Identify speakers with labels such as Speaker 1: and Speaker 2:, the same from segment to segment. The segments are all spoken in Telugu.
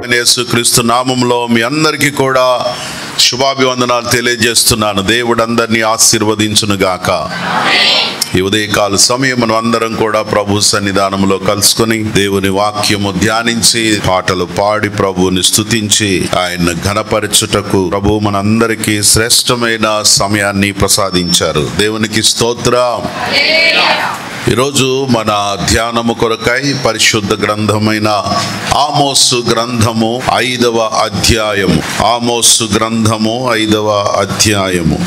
Speaker 1: యేసుక్రీస్తు నామములో మీ అందరికీ కూడా శుభాభివందనాలు తెలియజేస్తున్నాను. దేవుడు అందరినీ ఆశీర్వదించును గాక. ఈ ఉదయకాల సమయం మనం అందరం కూడా ప్రభు సన్నిధానంలో కలుసుకొని దేవుని వాక్యము ధ్యానించి పాటలు పాడి ప్రభువుని స్తుతించి ఆయన ఘనపరచుటకు ప్రభు మనందరికీ శ్రేష్టమైన సమయాన్ని ప్రసాదించారు. దేవునికి స్తోత్రం. ఈరోజు మన ధ్యానము కొరకై పరిశుద్ధ గ్రంథమైన ఆమోసు గ్రంథము 5వ అధ్యాయము. ఆమోసు గ్రంథము 5వ అధ్యాయము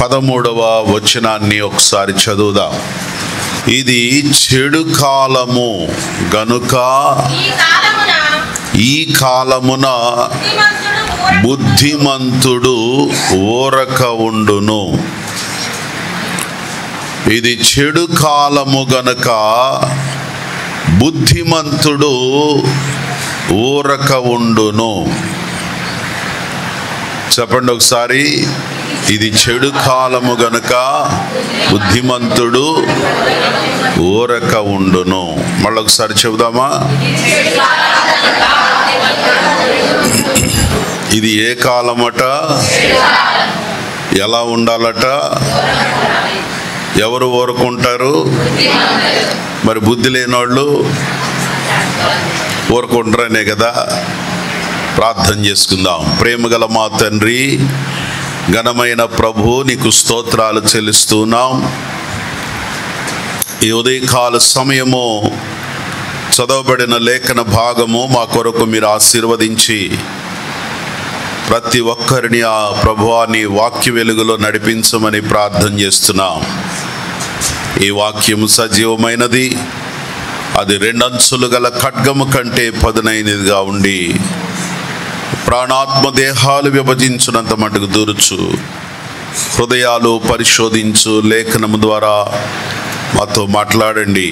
Speaker 1: 13వ వచనాన్ని ఒకసారి చదువుదాం. ఇది చెడు కాలము గనుక ఈ కాలమున బుద్ధిమంతుడు ఊరక ఉండును. ఇది చెడు కాలము గనుక బుద్ధిమంతుడు ఊరక ఉండును. చెప్పండి ఒకసారి. ఇది చెడు కాలము గనుక బుద్ధిమంతుడు ఊరక ఉండును. మళ్ళొకసారి చెబుదామా? ఇది ఏ కాలమట? ఎలా ఉండాలట? ఎవరు ఊరుకుంటారు? మరి బుద్ధి లేనోళ్ళు ఊరుకుంటారనే కదా. ప్రార్థన చేసుకుందాం. ప్రేమగల మా తండ్రి, ఘనమైన ప్రభు, నీకు స్తోత్రాలు చెల్లిస్తున్నాం. ఈ ఉదయకాల సమయము చదవబడిన లేఖన భాగము మా కొరకు మీరు ఆశీర్వదించి ప్రతి ఒక్కరిని ఆ ప్రభువాని వాక్య వెలుగులో నడిపించమని ప్రార్థన చేస్తున్నాం. ఈ వాక్యము సజీవమైనది, అది 2 అంచులు గల ఖడ్గము కంటే పదునైనదిగా ఉండి ప్రాణాత్మ దేహాలు విభజించునంత మటుకు దూరుచు హృదయాలు పరిశోధించు లేఖనము ద్వారా మాతో మాట్లాడండి.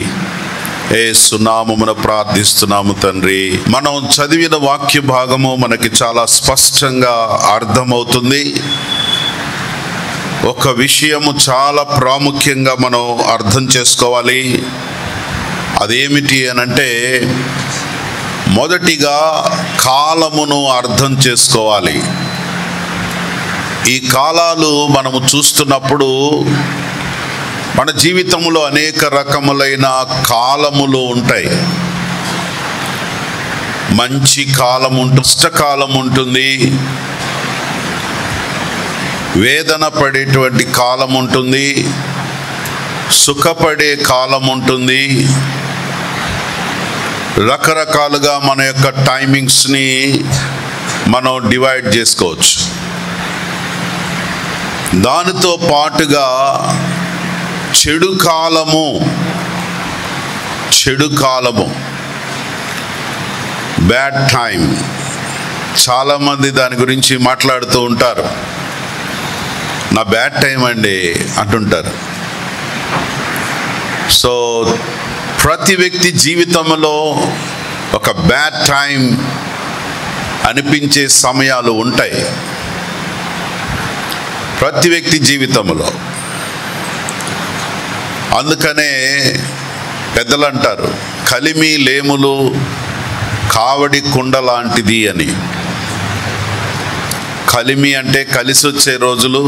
Speaker 1: యేసు నామమున ప్రార్థిస్తున్నాము తండ్రి. మనం చదివిన వాక్య భాగము మనకి చాలా స్పష్టంగా అర్థమవుతుంది. ఒక విషయము చాలా ప్రాముఖ్యంగా మనం అర్థం చేసుకోవాలి. అదేమిటి అనంటే, మొదటిగా కాలమును అర్థం చేసుకోవాలి. ఈ కాలాలు మనము చూస్తున్నప్పుడు మన జీవితంలో అనేక రకములైన కాలములు ఉంటాయి. మంచి కాలం ఉంటుంది, కష్టకాలం ఉంటుంది, వేదన పడేటువంటి కాలం ఉంటుంది, సుఖపడే కాలం ఉంటుంది. రకరకాలుగా మన యొక్క టైమింగ్స్ని మనం డివైడ్ చేసుకోవచ్చు. దానితో పాటుగా చెడు కాలము బ్యాడ్ టైం, చాలామంది దాని గురించి మాట్లాడుతూ ఉంటారు. నా బ్యాడ్ టైం అండి అంటుంటారు. సో ప్రతి వ్యక్తి జీవితంలో ఒక బ్యాడ్ టైం అనిపించే సమయాలు ఉంటాయి. ప్రతి వ్యక్తి జీవితంలో. అందుకనే పెద్దలు అంటారు, కలిమి లేములు కావడి కుండ లాంటిది అని. కలిమి అంటే కలిసి వచ్చే రోజులు,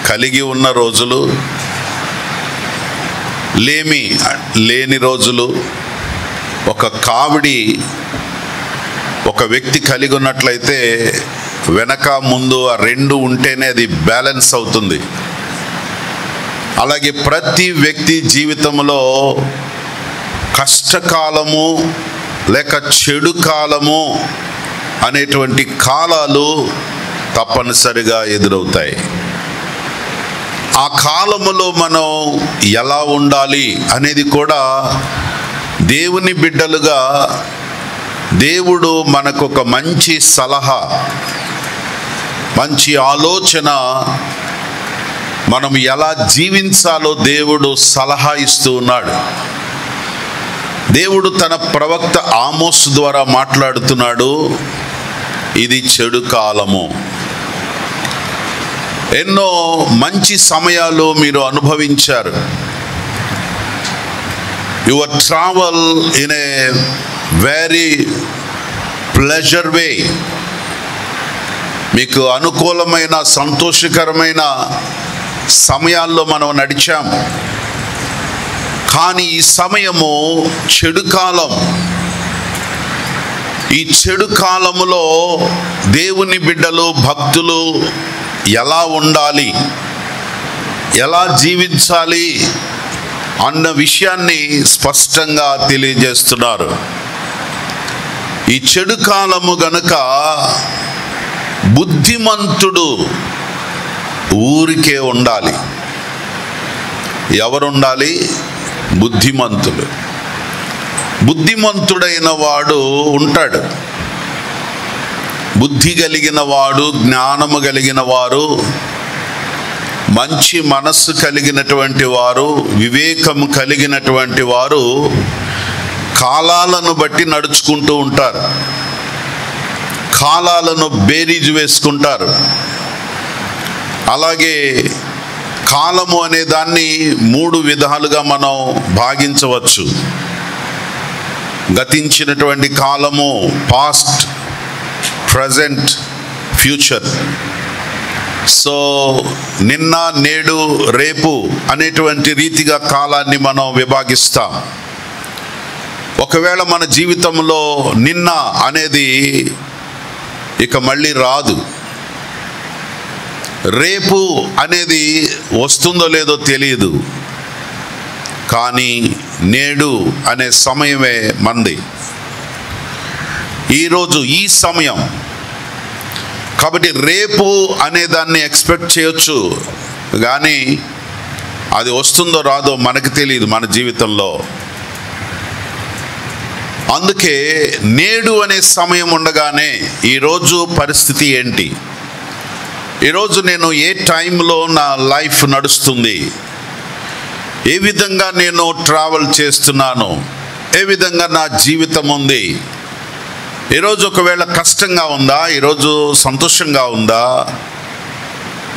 Speaker 1: కలిగి ఉన్న రోజులు. లేమి లేని రోజులు. ఒక కావిడి ఒక వ్యక్తి కలిగి ఉన్నట్లయితే వెనక ముందు ఆ 2 ఉంటేనే అది బ్యాలెన్స్ అవుతుంది. అలాగే ప్రతి వ్యక్తి జీవితంలో కష్టకాలము లేక చెడు కాలము అనేటువంటి కాలాలు తప్పనిసరిగా ఎదురవుతాయి. ఆ కాలములో మనం ఎలా ఉండాలి అనేది కూడా దేవుని బిడ్డలుగా దేవుడు మనకు ఒక మంచి సలహా, మంచి ఆలోచన, మనం ఎలా జీవించాలో దేవుడు సలహా ఇస్తూ ఉన్నాడు. దేవుడు తన ప్రవక్త ఆమోసు ద్వారా మాట్లాడుతున్నాడు. ఇది చెడు కాలము. ఎన్నో మంచి సమయాలు మీరు అనుభవించారు. Your travel in a very pleasure way, మీకు అనుకూలమైన సంతోషకరమైన సమయాల్లో మనం నడిచాం. కానీ ఈ సమయము చెడు కాలం. ఈ చెడు కాలములో దేవుని బిడ్డలు, భక్తులు ఎలా ఉండాలి, ఎలా జీవించాలి అన్న విషయాన్ని స్పష్టంగా తెలియజేస్తున్నారు. ఈ చెడు కాలము గనుక బుద్ధిమంతుడు ఊరికే ఉండాలి. ఎవరుండాలి? బుద్ధిమంతుడు. బుద్ధిమంతుడైన వాడు ఉంటాడు. బుద్ధి కలిగిన వాడు, జ్ఞానము కలిగిన వారు, మంచి మనస్సు కలిగినటువంటి వారు, వివేకము కలిగినటువంటి వారు కాలాలను బట్టి నడుచుకుంటూ ఉంటారు. కాలాలను బేరీజు వేసుకుంటారు. అలాగే కాలము అనే దాన్ని 3 విధాలుగా మనం భాగించవచ్చు. గతించినటువంటి కాలము, పాస్ట్, ప్రజెంట్, ఫ్యూచర్. సో నిన్న, నేడు, రేపు అనేటువంటి రీతిగా కాలాన్ని మనం విభాగిస్తాం. ఒకవేళ మన జీవితంలో నిన్న అనేది ఇక మళ్ళీ రాదు, రేపు అనేది వస్తుందో లేదో తెలియదు, కానీ నేడు అనే సమయమే మంది. ఈరోజు ఈ సమయం కాబట్టి రేపు అనే దాన్ని ఎక్స్పెక్ట్ చేయొచ్చు, కానీ అది వస్తుందో రాదో మనకు తెలియదు మన జీవితంలో. అందుకే నేడు అనే సమయం ఉండగానే ఈరోజు పరిస్థితి ఏంటి, ఈరోజు నేను ఏ టైంలో నా లైఫ్ నడుస్తుంది, ఏ విధంగా నేను ట్రావెల్ చేస్తున్నాను, ఏ విధంగా నా జీవితం ఉంది, ఈరోజు ఒకవేళ కష్టంగా ఉందా, ఈరోజు సంతోషంగా ఉందా,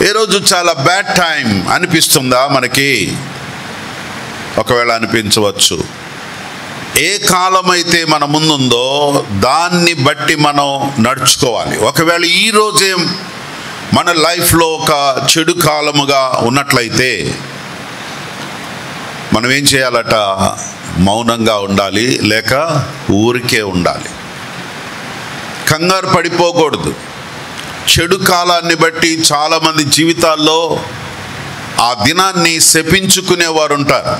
Speaker 1: ఈరోజు చాలా బ్యాడ్ టైం అనిపిస్తుందా మనకి? ఒకవేళ అనిపించవచ్చు. ఏ కాలమైతే మన ముందుందో దాన్ని బట్టి మనం నడుచుకోవాలి. ఒకవేళ ఈరోజే మన లైఫ్లో ఒక చెడు కాలముగా ఉన్నట్లయితే మనం ఏం చేయాలట? మౌనంగా ఉండాలి, లేక ఊరికే ఉండాలి. కంగారు పడిపోకూడదు. చెడు కాలాన్ని బట్టి చాలామంది జీవితాల్లో ఆ దినాన్ని శపించుకునేవారు ఉంటారు,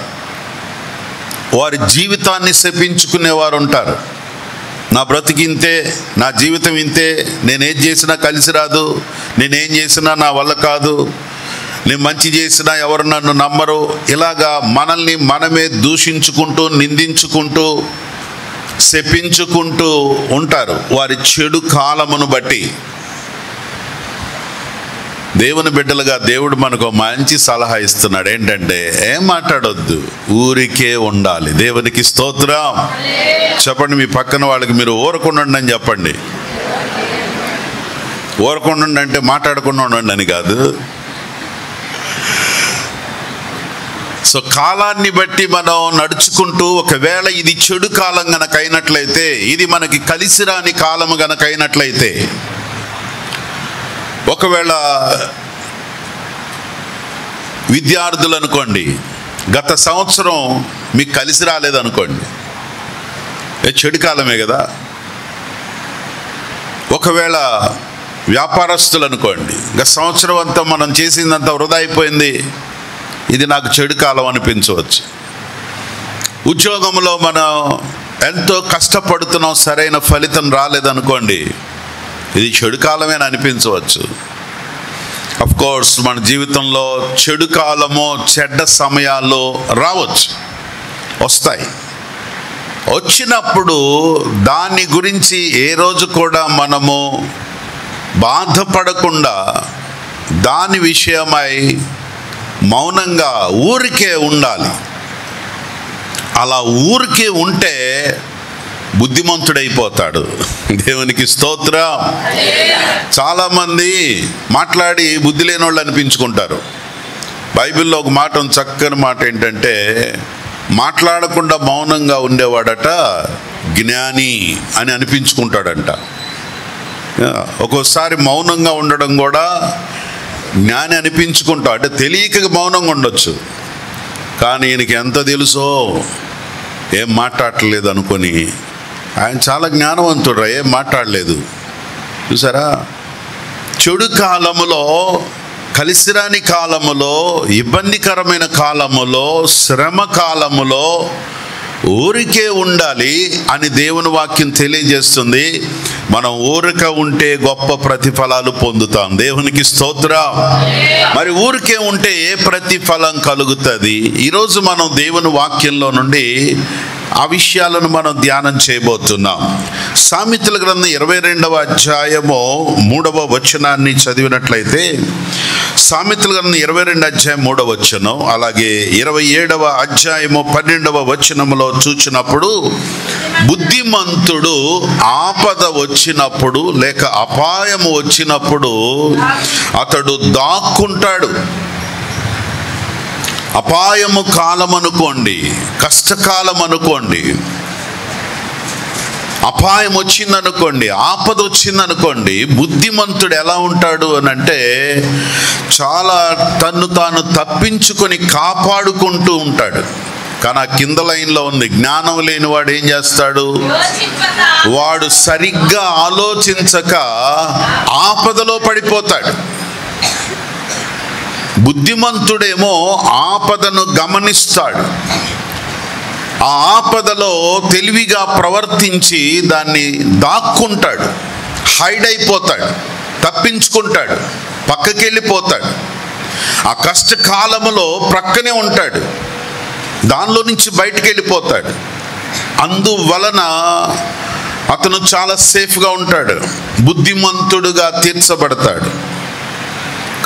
Speaker 1: వారి జీవితాన్ని శపించుకునేవారు ఉంటారు. నా బ్రతికింతే, నా జీవితం ఇంతే, నేనేం చేసినా కలిసి రాదు, నేనేం చేసినా నా వల్ల కాదు, నేను మంచి చేసినా ఎవరు నన్ను నమ్మరు, ఇలాగా మనల్ని మనమే దూషించుకుంటూ, నిందించుకుంటూ, శపించుకుంటూ ఉంటారు వారి చెడు కాలమును బట్టి. దేవుని బిడ్డలుగా దేవుడు మనకు మంచి సలహా ఇస్తున్నాడు. ఏంటంటే ఏం మాట్లాడొద్దు, ఊరికే ఉండాలి. దేవునికి స్తోత్రం. చెప్పండి మీ పక్కన వాళ్ళకి, మీరు ఊరకుండా అని చెప్పండి. ఊరకుండా అంటే మాట్లాడకుండా ఉండండి అని కాదు. సో కాలాన్ని బట్టి మనం నడుచుకుంటూ, ఒకవేళ ఇది చెడు కాలం గనక అయినట్లయితే, ఇది మనకి కలిసి రాని కాలము గనక అయినట్లయితే, ఒకవేళ విద్యార్థులు అనుకోండి, గత సంవత్సరం మీకు కలిసి రాలేదనుకోండి, చెడు కాలమే కదా. ఒకవేళ వ్యాపారస్తులు అనుకోండి, గత సంవత్సరం అంతా మనం చేసిందంతా వృధా అయిపోయింది, ఇది నాకు చెడు కాలం అనిపించవచ్చు. ఉద్యోగంలో మనం ఎంతో కష్టపడుతున్నాం, సరైన ఫలితం రాలేదనుకోండి, ఇది చెడు కాలమే అనిపించవచ్చు. అఫ్ కోర్స్ మన జీవితంలో చెడు కాలము, చెడ్డ సమయాలు రావచ్చు, వస్తాయి. వచ్చినప్పుడు దాని గురించి ఏ రోజు కూడా మనము బాధపడకుండా దాని విషయమై మౌనంగా ఊరికే ఉండాలి. అలా ఊరికే ఉంటే బుద్ధిమంతుడైపోతాడు. దేవునికి స్తోత్రం. చాలామంది మాట్లాడి బుద్ధి లేని వాళ్ళు అనిపించుకుంటారు. బైబిల్లో ఒక మాట, చక్కని మాట ఏంటంటే, మాట్లాడకుండా మౌనంగా ఉండేవాడట జ్ఞాని అని అనిపించుకుంటాడంట. ఒక్కోసారి మౌనంగా ఉండడం కూడా జ్ఞాని అనిపించుకుంటా, అంటే తెలియక మౌనంగా ఉండొచ్చు, కానీ ఈయనకి ఎంత తెలుసో ఏం మాట్లాడలేదు అనుకొని ఆయన చాలా జ్ఞానవంతుడు, ఏం మాట్లాడలేదు. చూసారా, చెడు కాలములో, కలిసిరాని కాలములో, ఇబ్బందికరమైన కాలములో, శ్రమ కాలములో ఊరికే ఉండాలి అని దేవుని వాక్యం తెలియజేస్తుంది. మనం ఊరిక ఉంటే గొప్ప ప్రతిఫలాలు పొందుతాం. దేవునికి స్తోత్రం. మరి ఊరికే ఉంటే ఏ ప్రతిఫలం కలుగుతుంది? ఈరోజు మనం దేవుని వాక్యంలో నుండి ఆ విషయాలను మనం ధ్యానం చేయబోతున్నాం. సామెతల గ్రంథం 22వ అధ్యాయము 3వ వచనాన్ని చదివినట్లయితే, సామెతల గ్రంథం 22వ అధ్యాయం 3వ వచనం, అలాగే 27వ అధ్యాయము 12వ వచనములో చూచినప్పుడు, బుద్ధిమంతుడు ఆపద వచ్చినప్పుడు లేక అపాయము వచ్చినప్పుడు అతడు దాక్కుంటాడు. అపాయము కాలం అనుకోండి, కష్టకాలం అనుకోండి, అపాయం వచ్చిందనుకోండి, ఆపద వచ్చిందనుకోండి, బుద్ధిమంతుడు ఎలా ఉంటాడు అని అంటే చాలా తన్ను తాను తప్పించుకొని కాపాడుకుంటూ ఉంటాడు. కానీ ఆ కింద లైన్లో ఉంది, జ్ఞానం లేని వాడు ఏం చేస్తాడు? వాడు సరిగ్గా ఆలోచించక ఆపదలో పడిపోతాడు. బుద్ధిమంతుడేమో ఆపదను గమనిస్తాడు, ఆ ఆపదలో తెలివిగా ప్రవర్తించి దాన్ని దాక్కుంటాడు, హైడ్ అయిపోతాడు, తప్పించుకుంటాడు, పక్కకి వెళ్ళిపోతాడు. ఆ కష్టకాలములో ప్రక్కనే ఉంటాడు, దానిలో నుంచి బయటికి వెళ్ళిపోతాడు. అందువలన అతను చాలా సేఫ్గా ఉంటాడు, బుద్ధిమంతుడుగా తీర్చబడతాడు.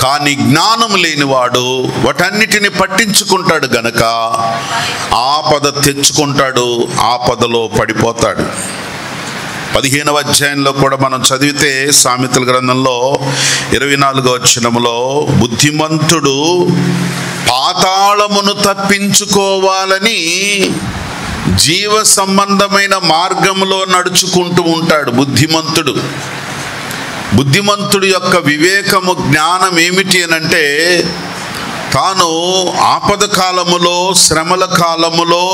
Speaker 1: కానీ జ్ఞానం లేనివాడు వాటన్నిటిని పట్టించుకుంటాడు గనక ఆపద తెచ్చుకుంటాడు, ఆపదలో పడిపోతాడు. 15వ అధ్యాయంలో కూడా మనం చదివితే, సామెతల గ్రంథంలో 24వ వచనములో, బుద్ధిమంతుడు పాతాళమును తప్పించుకోవాలని జీవ సంబంధమైన మార్గంలో నడుచుకుంటూ ఉంటాడు. బుద్ధిమంతుడి యొక్క వివేకము, జ్ఞానం ఏమిటి అనంటే, తాను ఆపద కాలములో, శ్రమల కాలములో,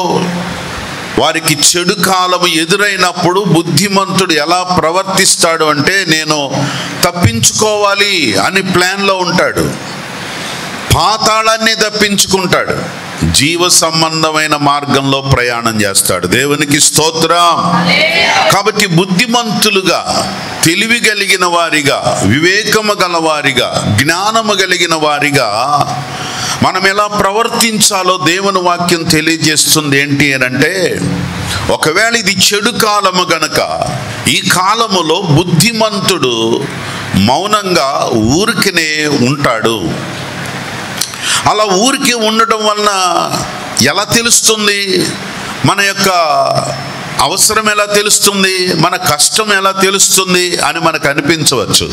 Speaker 1: వారికి చెడు కాలము ఎదురైనప్పుడు బుద్ధిమంతుడు ఎలా ప్రవర్తిస్తాడు అంటే, నేను తప్పించుకోవాలి అని ప్లాన్లో ఉంటాడు, పాతాళాన్ని తప్పించుకుంటాడు, జీవ సంబంధమైన మార్గంలో ప్రయాణం చేస్తాడు. దేవునికి స్తోత్రం. కాబట్టి బుద్ధిమంతులుగా, తెలివి కలిగిన వారిగా, వివేకము గలవారిగా, జ్ఞానము కలిగిన వారిగా మనం ఎలా ప్రవర్తించాలో దేవుని వాక్యం తెలియజేస్తుంది. ఏంటి అనంటే, ఒకవేళ ఇది చెడు కాలము గనక ఈ కాలములో బుద్ధిమంతుడు మౌనంగా ఊరికినే ఉంటాడు. అలా ఊరికి ఉండడం వలన ఎలా తెలుస్తుంది? మన యొక్క అవసరం ఎలా తెలుస్తుంది? మన కష్టం ఎలా తెలుస్తుంది అని మనకు అనిపించవచ్చు.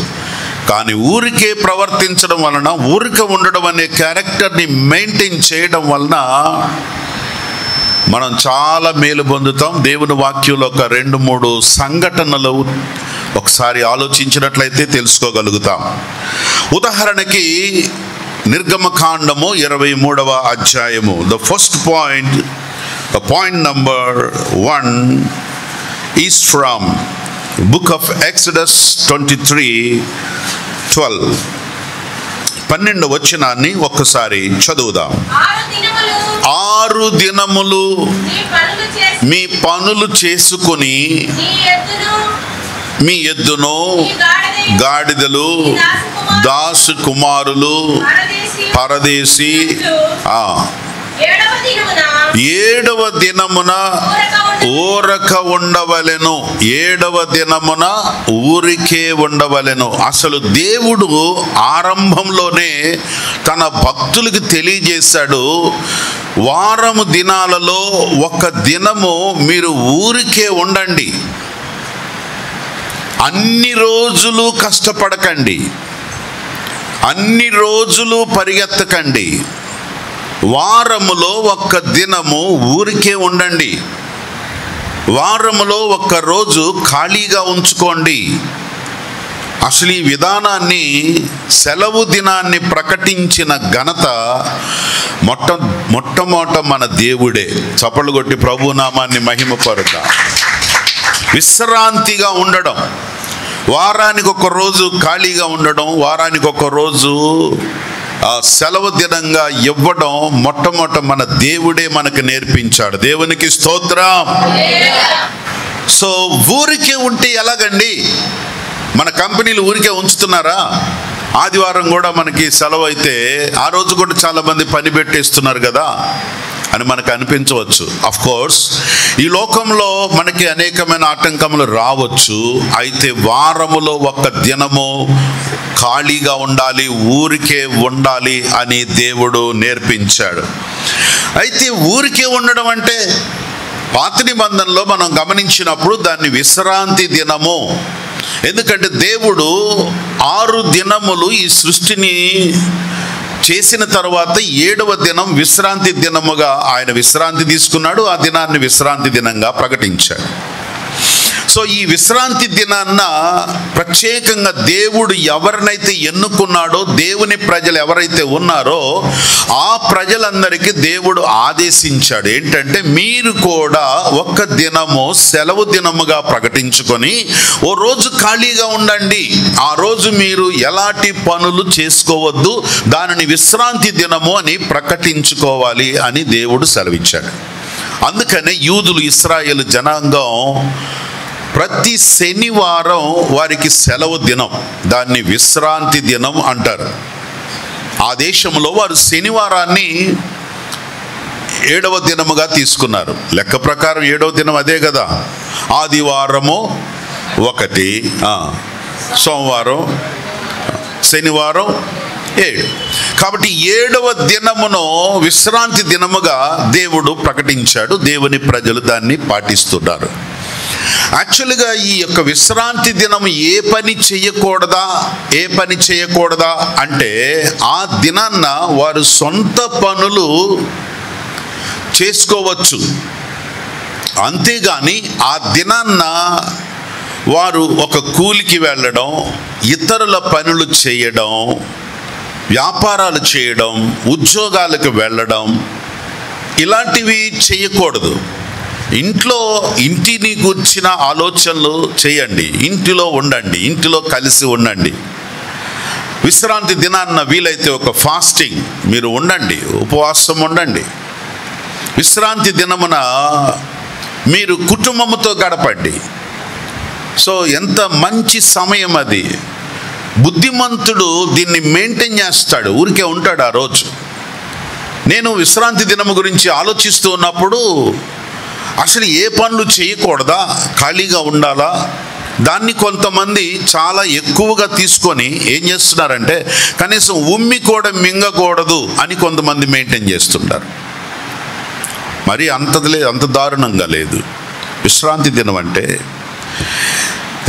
Speaker 1: కానీ ఊరికే ప్రవర్తించడం వలన, ఊరికే ఉండడం అనే క్యారెక్టర్ని మెయింటైన్ చేయడం వలన మనం చాలా మేలు పొందుతాం. దేవుని వాక్యంలో ఒక 2-3 సంఘటనలు ఒకసారి ఆలోచించినట్లయితే తెలుసుకోగలుగుతాం. ఉదాహరణకి నిర్గమకాండము 23వ అధ్యాయము, the first point, point number 1 is from book of Exodus 23:12. 12వ వచనాన్ని ఒక్కసారి చదువుదాం. 6 దినములు మీ పనులు చేసుకొని మీ ఎద్దును, గాడిదలు, దాసు కుమారులు, పరదేశీ 7వ దినమున ఊరక ఉండవలెను. 7వ దినమున ఊరికే ఉండవలెను. అసలు దేవుడు ఆరంభంలోనే తన భక్తులకు తెలియజేశాడు, వారము దినాలలో ఒక దినము మీరు ఊరికే ఉండండి, అన్ని రోజులు కష్టపడకండి, అన్ని రోజులు పరిగెత్తకండి, వారములో ఒక్క దినము ఊరికే ఉండండి. వారములో ఒక్క రోజు ఖాళీగా ఉంచుకోండి. అసలు ఈ విధానాన్ని, సెలవు దినాన్ని ప్రకటించిన ఘనత మొట్టమొదట మన దేవుడే. చప్పట్లు కొట్టి ప్రభు నామాన్ని మహిమపరుతా. విశ్రాంతిగా ఉండడం, వారానికి ఒక రోజు ఖాళీగా ఉండడం, వారానికి ఒక రోజు సెలవు దినంగా ఇవ్వడం మొట్టమొదట మన దేవుడే మనకు నేర్పించాడు. దేవునికి స్తోత్రం. సో ఊరికే ఉంటే ఎలాగండి? మన కంపెనీలు ఊరికే ఉంచుతున్నారా? ఆదివారం కూడా మనకి సెలవు అయితే ఆ రోజు కూడా చాలామంది పని పెట్టేస్తున్నారు కదా అని మనకు అనిపించవచ్చు. ఆఫ్ కోర్స్ ఈ లోకంలో మనకి అనేకమైన ఆటంకములు రావచ్చు. అయితే వారములో ఒక్క దినము ఖాళీగా ఉండాలి, ఊరికే ఉండాలి అని దేవుడు నేర్పించాడు. అయితే ఊరికే ఉండడం అంటే పాత నిబంధనలో మనం గమనించినప్పుడు దాన్ని విశ్రాంతి దినము. ఎందుకంటే దేవుడు 6 దినములు ఈ సృష్టిని చేసిన తర్వాత 7వ దినం విశ్రాంతి దినముగా ఆయన విశ్రాంతి తీసుకున్నాడు. ఆ దినాన్ని విశ్రాంతి దినంగా ప్రకటించాడు. సో ఈ విశ్రాంతి దినాన్న ప్రత్యేకంగా దేవుడు ఎవరినైతే ఎన్నుకున్నాడో, దేవుని ప్రజలు ఎవరైతే ఉన్నారో ఆ ప్రజలందరికీ దేవుడు ఆదేశించాడు ఏంటంటే, మీరు కూడా ఒక్క దినము సెలవు దినముగా ప్రకటించుకొని ఓ రోజు ఖాళీగా ఉండండి. ఆ రోజు మీరు ఎలాంటి పనులు చేసుకోవద్దు, దానిని విశ్రాంతి దినము అని ప్రకటించుకోవాలి అని దేవుడు సెలవిచ్చాడు. అందుకనే యూదులు, ఇశ్రాయేలు జనాంగం ప్రతి శనివారం వారికి సెలవు దినం, దాన్ని విశ్రాంతి దినం అంటారు. ఆ దేశంలో వారు శనివారాన్ని 7వ దినముగా తీసుకున్నారు. లెక్క ప్రకారం 7వ దినం అదే కదా. ఆదివారము 1, సోమవారం, శనివారం 7. కాబట్టి 7వ దినమును విశ్రాంతి దినముగా దేవుడు ప్రకటించాడు. దేవుని ప్రజలు దాన్ని పాటిస్తున్నారు. యాక్చువల్గా ఈ యొక్క విశ్రాంతి దినం ఏ పని చేయకూడదా అంటే, ఆ దినాన్న వారు సొంత పనులు చేసుకోవచ్చు. అంతేగాని ఆ దినాన్న వారు ఒక కూలికి వెళ్ళడం, ఇతరుల పనులు చేయడం, వ్యాపారాలు చేయడం, ఉద్యోగాలకు వెళ్ళడం ఇలాంటివి చేయకూడదు. ఇంటిని గురించిన ఆలోచనలు చేయండి, ఇంటిలో ఉండండి, ఇంటిలో కలిసి ఉండండి. విశ్రాంతి దినాన్న వీలైతే ఒక ఫాస్టింగ్ మీరు ఉండండి, ఉపవాసం ఉండండి. విశ్రాంతి దినమున మీరు కుటుంబముతో గడపండి. సో ఎంత మంచి సమయం అది. బుద్ధిమంతుడు దీన్ని మెయింటైన్ చేస్తాడు, ఊరికే ఉంటాడు ఆ రోజు. నేను విశ్రాంతి దినము గురించి ఆలోచిస్తూ ఉన్నప్పుడు అసలు ఏ పనులు చేయకూడదా, ఖాళీగా ఉండాలా, దాన్ని కొంతమంది చాలా ఎక్కువగా తీసుకొని ఏం చేస్తున్నారంటే కనీసం ఉమ్మి కూడా మింగకూడదు అని కొంతమంది మెయింటైన్ చేస్తుంటారు. మరి అంత దారుణంగా లేదు. విశ్రాంతి దినం అంటే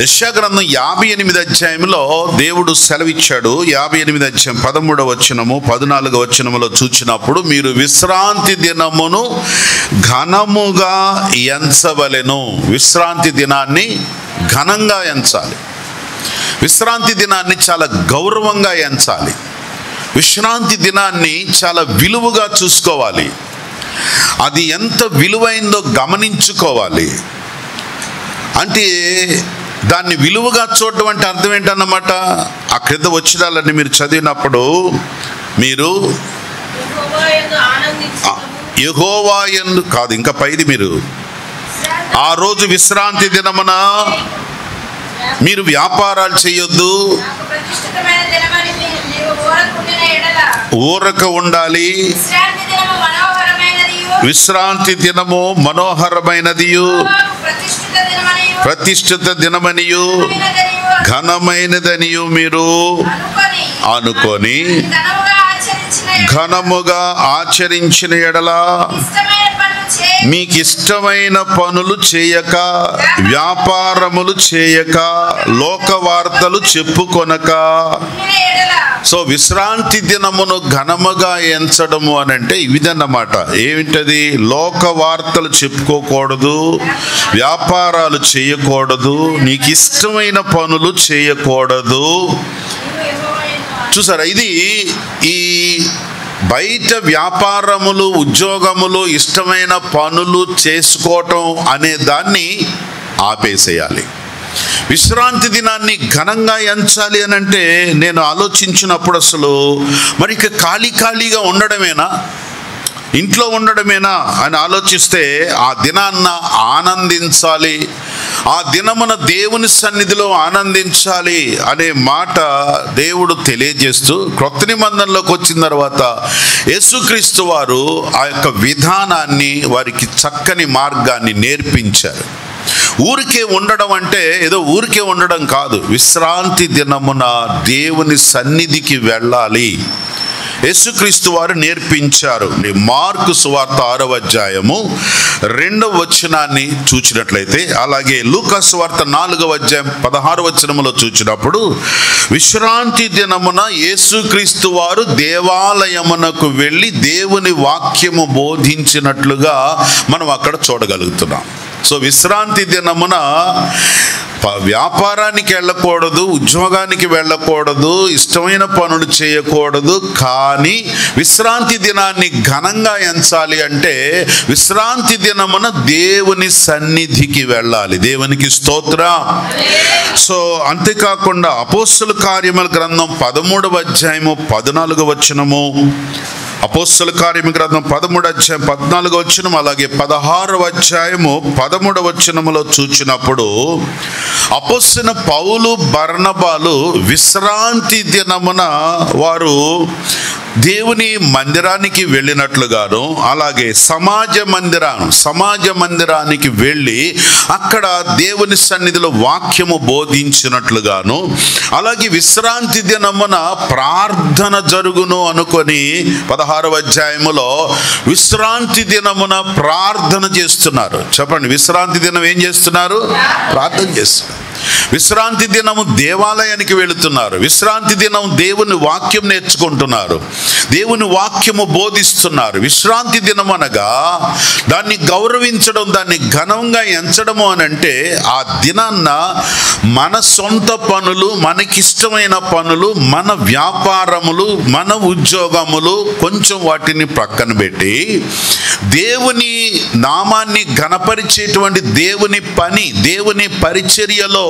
Speaker 1: యెషయా గ్రంథం 58వ అధ్యాయంలో దేవుడు సెలవిచ్చాడు. 58వ అధ్యాయం 13వ వచనము 14వ వచనములో చూచినప్పుడు, మీరు విశ్రాంతి దినమును ఘనముగా ఎంచవలెను. విశ్రాంతి దినాన్ని ఘనంగా ఎంచాలి. విశ్రాంతి దినాన్ని చాలా గౌరవంగా ఎంచాలి. విశ్రాంతి దినాన్ని చాలా విలువగా చూసుకోవాలి. అది ఎంత విలువైందో గమనించుకోవాలి. అంటే దాన్ని విలువగా చూడటం అంటే అర్థం ఏంటన్నమాట, ఆ క్రింద వచనాలన్నీ మీరు చదివినప్పుడు మీరు యెహోవా యందు కాదు, ఇంకా పైది, మీరు ఆ రోజు విశ్రాంతి దినమున మీరు వ్యాపారాలు చేయొద్దు, ఊరక ఉండాలి. విశ్రాంతి దినము మనోహరమైనదియు ప్రతిష్ఠిత దినమనియు ఘనమైనదనియు మీరు అనుకొని ఘనముగా ఆచరించిన ఎడల మీకు ఇష్టమైన పనులు చేయక, వ్యాపారములు చేయక, లోక వార్తలు చెప్పుకొనక సో విశ్రాంతి దినమును ఘనముగా ఎంచడము అని అంటే ఇదన్నమాట. ఏమిటది? లోక వార్తలు చెప్పుకోకూడదు, వ్యాపారాలు చేయకూడదు, నీకు ఇష్టమైన పనులు చేయకూడదు. చూసారా, ఇది ఈ బయట వ్యాపారములు, ఉద్యోగములు, ఇష్టమైన పనులు చేసుకోవటం అనే దాన్ని ఆపేసేయాలి. విశ్రాంతి దినాన్ని ఘనంగా ఎంచాలి అని అంటే నేను ఆలోచించినప్పుడు అసలు మరి ఇక ఖాళీగా ఉండడమేనా, ఇంట్లో ఉండడమేనా అని ఆలోచిస్తే ఆ దినాన్న ఆనందించాలి, ఆ దినమున దేవుని సన్నిధిలో ఆనందించాలి అనే మాట దేవుడు తెలియజేస్తూ క్రొత్త నిబంధనలోకి వచ్చిన తర్వాత యేసుక్రీస్తు వారు ఆ యొక్క విధానాన్ని, వారికి చక్కని మార్గాన్ని నేర్పించారు. ఊరికే ఉండడం అంటే ఏదో ఊరికే ఉండడం కాదు, విశ్రాంతి దినమున దేవుని సన్నిధికి వెళ్ళాలి. యేసుక్రీస్తు వారు నేర్పించారు. మార్కు సువార్త 6వ అధ్యాయము 2వ వచనాన్ని చూచినట్లయితే, అలాగే లూకా సువార్త 4వ అధ్యాయం 16వ వచనములో చూచినప్పుడు విశ్రాంతి దినమున యేసుక్రీస్తు వారు దేవాలయమునకు వెళ్ళి దేవుని వాక్యము బోధించినట్లుగా మనం అక్కడ చూడగలుగుతున్నాం. సో విశ్రాంతి దినమున వ్యాపారానికి వెళ్ళకూడదు, ఉద్యోగానికి వెళ్ళకూడదు, ఇష్టమైన పనులు చేయకూడదు. కానీ విశ్రాంతి దినాన్ని ఘనంగా ఎంచాలి అంటే విశ్రాంతి దినమున దేవుని సన్నిధికి వెళ్ళాలి. దేవునికి స్తోత్రం. సో అంతేకాకుండా అపోస్తల కార్యముల గ్రంథం 13వ అధ్యాయము 14వ వచనము, అపోస్తల కార్యముల గ్రంథం 13వ అధ్యాయం 14వ వచనం, అలాగే 16వ అధ్యాయము 13వ వచనములో చూచినప్పుడు అపోస్తలుడైన పౌలు, బర్నబాలు విశ్రాంతి దినమున వారు దేవుని మందిరానికి వెళ్ళినట్లుగాను, అలాగే సమాజ మందిరానికి వెళ్ళి అక్కడ దేవుని సన్నిధిలో వాక్యము బోధించినట్లుగాను, అలాగే విశ్రాంతి దినమున ప్రార్థన జరుగును అనుకొని 16వ అధ్యాయములో విశ్రాంతి దినమున ప్రార్థన చేస్తున్నారు. చెప్పండి, విశ్రాంతి దినం ఏం చేస్తున్నారు? ప్రార్థన చేస్తున్నారు. విశ్రాంతి దినము దేవాలయానికి వెళుతున్నారు. విశ్రాంతి దినం దేవుని వాక్యం నేర్చుకుంటున్నారు, దేవుని వాక్యము బోధిస్తున్నారు. విశ్రాంతి దినం అనగా దాన్ని గౌరవించడం, దాన్ని ఘనంగా ఎంచడము అని అంటే ఆ దినాన్న మన సొంత పనులు, మనకిష్టమైన పనులు, మన వ్యాపారములు, మన ఉద్యోగములు కొంచెం వాటిని ప్రక్కన పెట్టి దేవుని నామాన్ని ఘనపరిచేటువంటి దేవుని పని, దేవుని పరిచర్యలో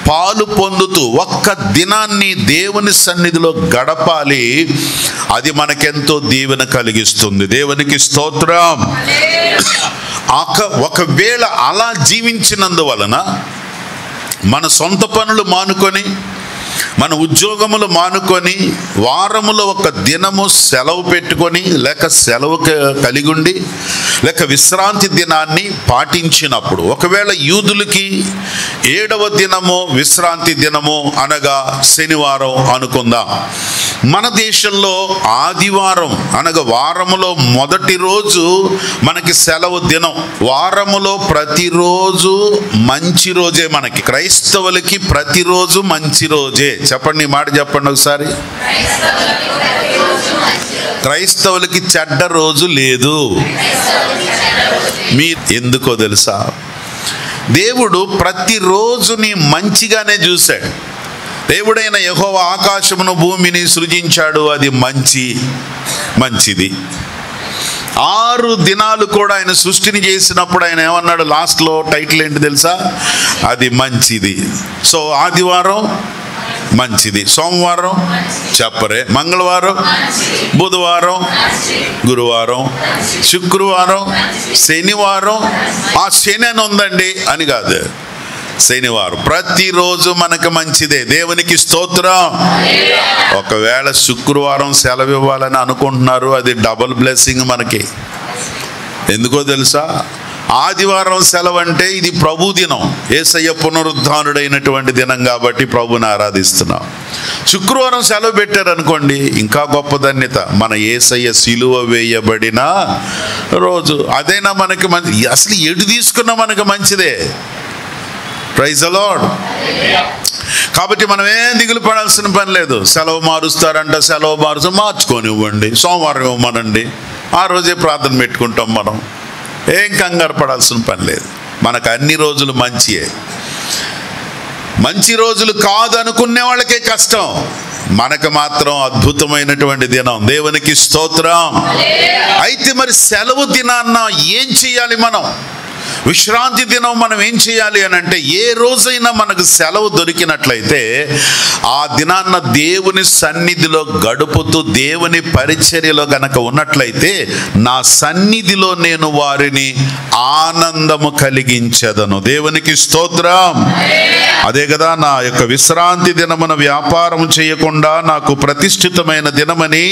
Speaker 1: పాలు పొందుతూ ఒక్క దినాన్ని దేవుని సన్నిధిలో గడపాలి. అది మనకెంతో దీవెన కలిగిస్తుంది. దేవునికి స్తోత్రం. ఒకవేళ అలా జీవించినందువలన మన సొంత పనులు మానుకొని, మన ఉద్యోగములు మానుకొని, వారములో ఒక దినము సెలవు పెట్టుకొని, లేక సెలవు కలిగి ఉండి, లేక విశ్రాంతి దినాన్ని పాటించినప్పుడు, ఒకవేళ యూదులకి 7వ దినము విశ్రాంతి దినము అనగా శనివారం అనుకుందాం. మన దేశంలో ఆదివారం అనగా వారములో మొదటి రోజు మనకి సెలవు దినం. వారములో ప్రతిరోజు మంచి రోజే. మనకి క్రైస్తవులకి ప్రతిరోజు మంచి రోజే. చెప్పండి, మాట చెప్పండి ఒకసారి. క్రైస్తవులకి చెడ్డ రోజు లేదు. మీ ఎందుకో తెలుసా? దేవుడు ప్రతిరోజుని మంచిగానే చూశాడు. దేవుడైన యెహోవా ఆకాశమును భూమిని సృజించాడు, అది మంచిది. 6 దినాలు కూడా ఆయన సృష్టిని చేసినప్పుడు ఆయన ఏమన్నాడు? లాస్ట్లో టైటిల్ ఏంటి తెలుసా? అది మంచిది. సో ఆదివారం మంచిది, సోమవారం చెప్పరే, మంగళవారం, బుధవారం, గురువారం, శుక్రవారం, శనివారం. ఆ శని అని ఉందండి అని కాదు, శనివారం ప్రతిరోజు మనకు మంచిదే. దేవునికి స్తోత్రం. ఒకవేళ శుక్రవారం సెలవు ఇవ్వాలని అనుకుంటున్నారు, అది డబుల్ బ్లెస్సింగ్ మనకి. ఎందుకో తెలుసా? ఆదివారం సెలవు అంటే ఇది ప్రభు దినం, యేసయ్య పునరుద్ధానుడైనటువంటి దినం కాబట్టి ప్రభుని ఆరాధిస్తున్నాం. శుక్రవారం సెలవు పెట్టారనుకోండి, ఇంకా గొప్ప ధన్యత, మన యేసయ్య సిలువ వేయబడిన రోజు. అదైనా మనకి మంచి. అసలు ఎటు తీసుకున్నా మనకు మంచిదే. Praise the lord. కాబట్టి మనం ఏం దిగులు పడాల్సిన పని లేదు. సెలవు మారుస్తారంట, సెలవు మార్చుకొనివ్వండి, సోమవారం ఇవ్వమనండి, ఆ రోజే ప్రార్థన పెట్టుకుంటాం. మనం ఏం కంగారు పడాల్సిన పని లేదు. మనకు అన్ని రోజులు మంచియే. మంచి రోజులు కాదు అనుకునే వాళ్ళకే కష్టం, మనకు మాత్రం అద్భుతమైనటువంటి దినం. దేవునికి స్తోత్రం. అయితే మరి సెలవు దినాన్న ఏం చేయాలి మనం? విశ్రాంతి దినం మనం ఏం చేయాలి అని అంటే, ఏ రోజైనా మనకు సెలవు దొరికినట్లయితే ఆ దినాన్న దేవుని సన్నిధిలో గడుపుతూ దేవుని పరిచర్యలో గనక ఉన్నట్లయితే, నా సన్నిధిలో నేను వారిని ఆనందము కలిగించెదను. దేవునికి స్తోత్రం. అదే కదా, నా యొక్క విశ్రాంతి దినమున వ్యాపారం చేయకుండా నాకు ప్రతిష్ఠితమైన దినమని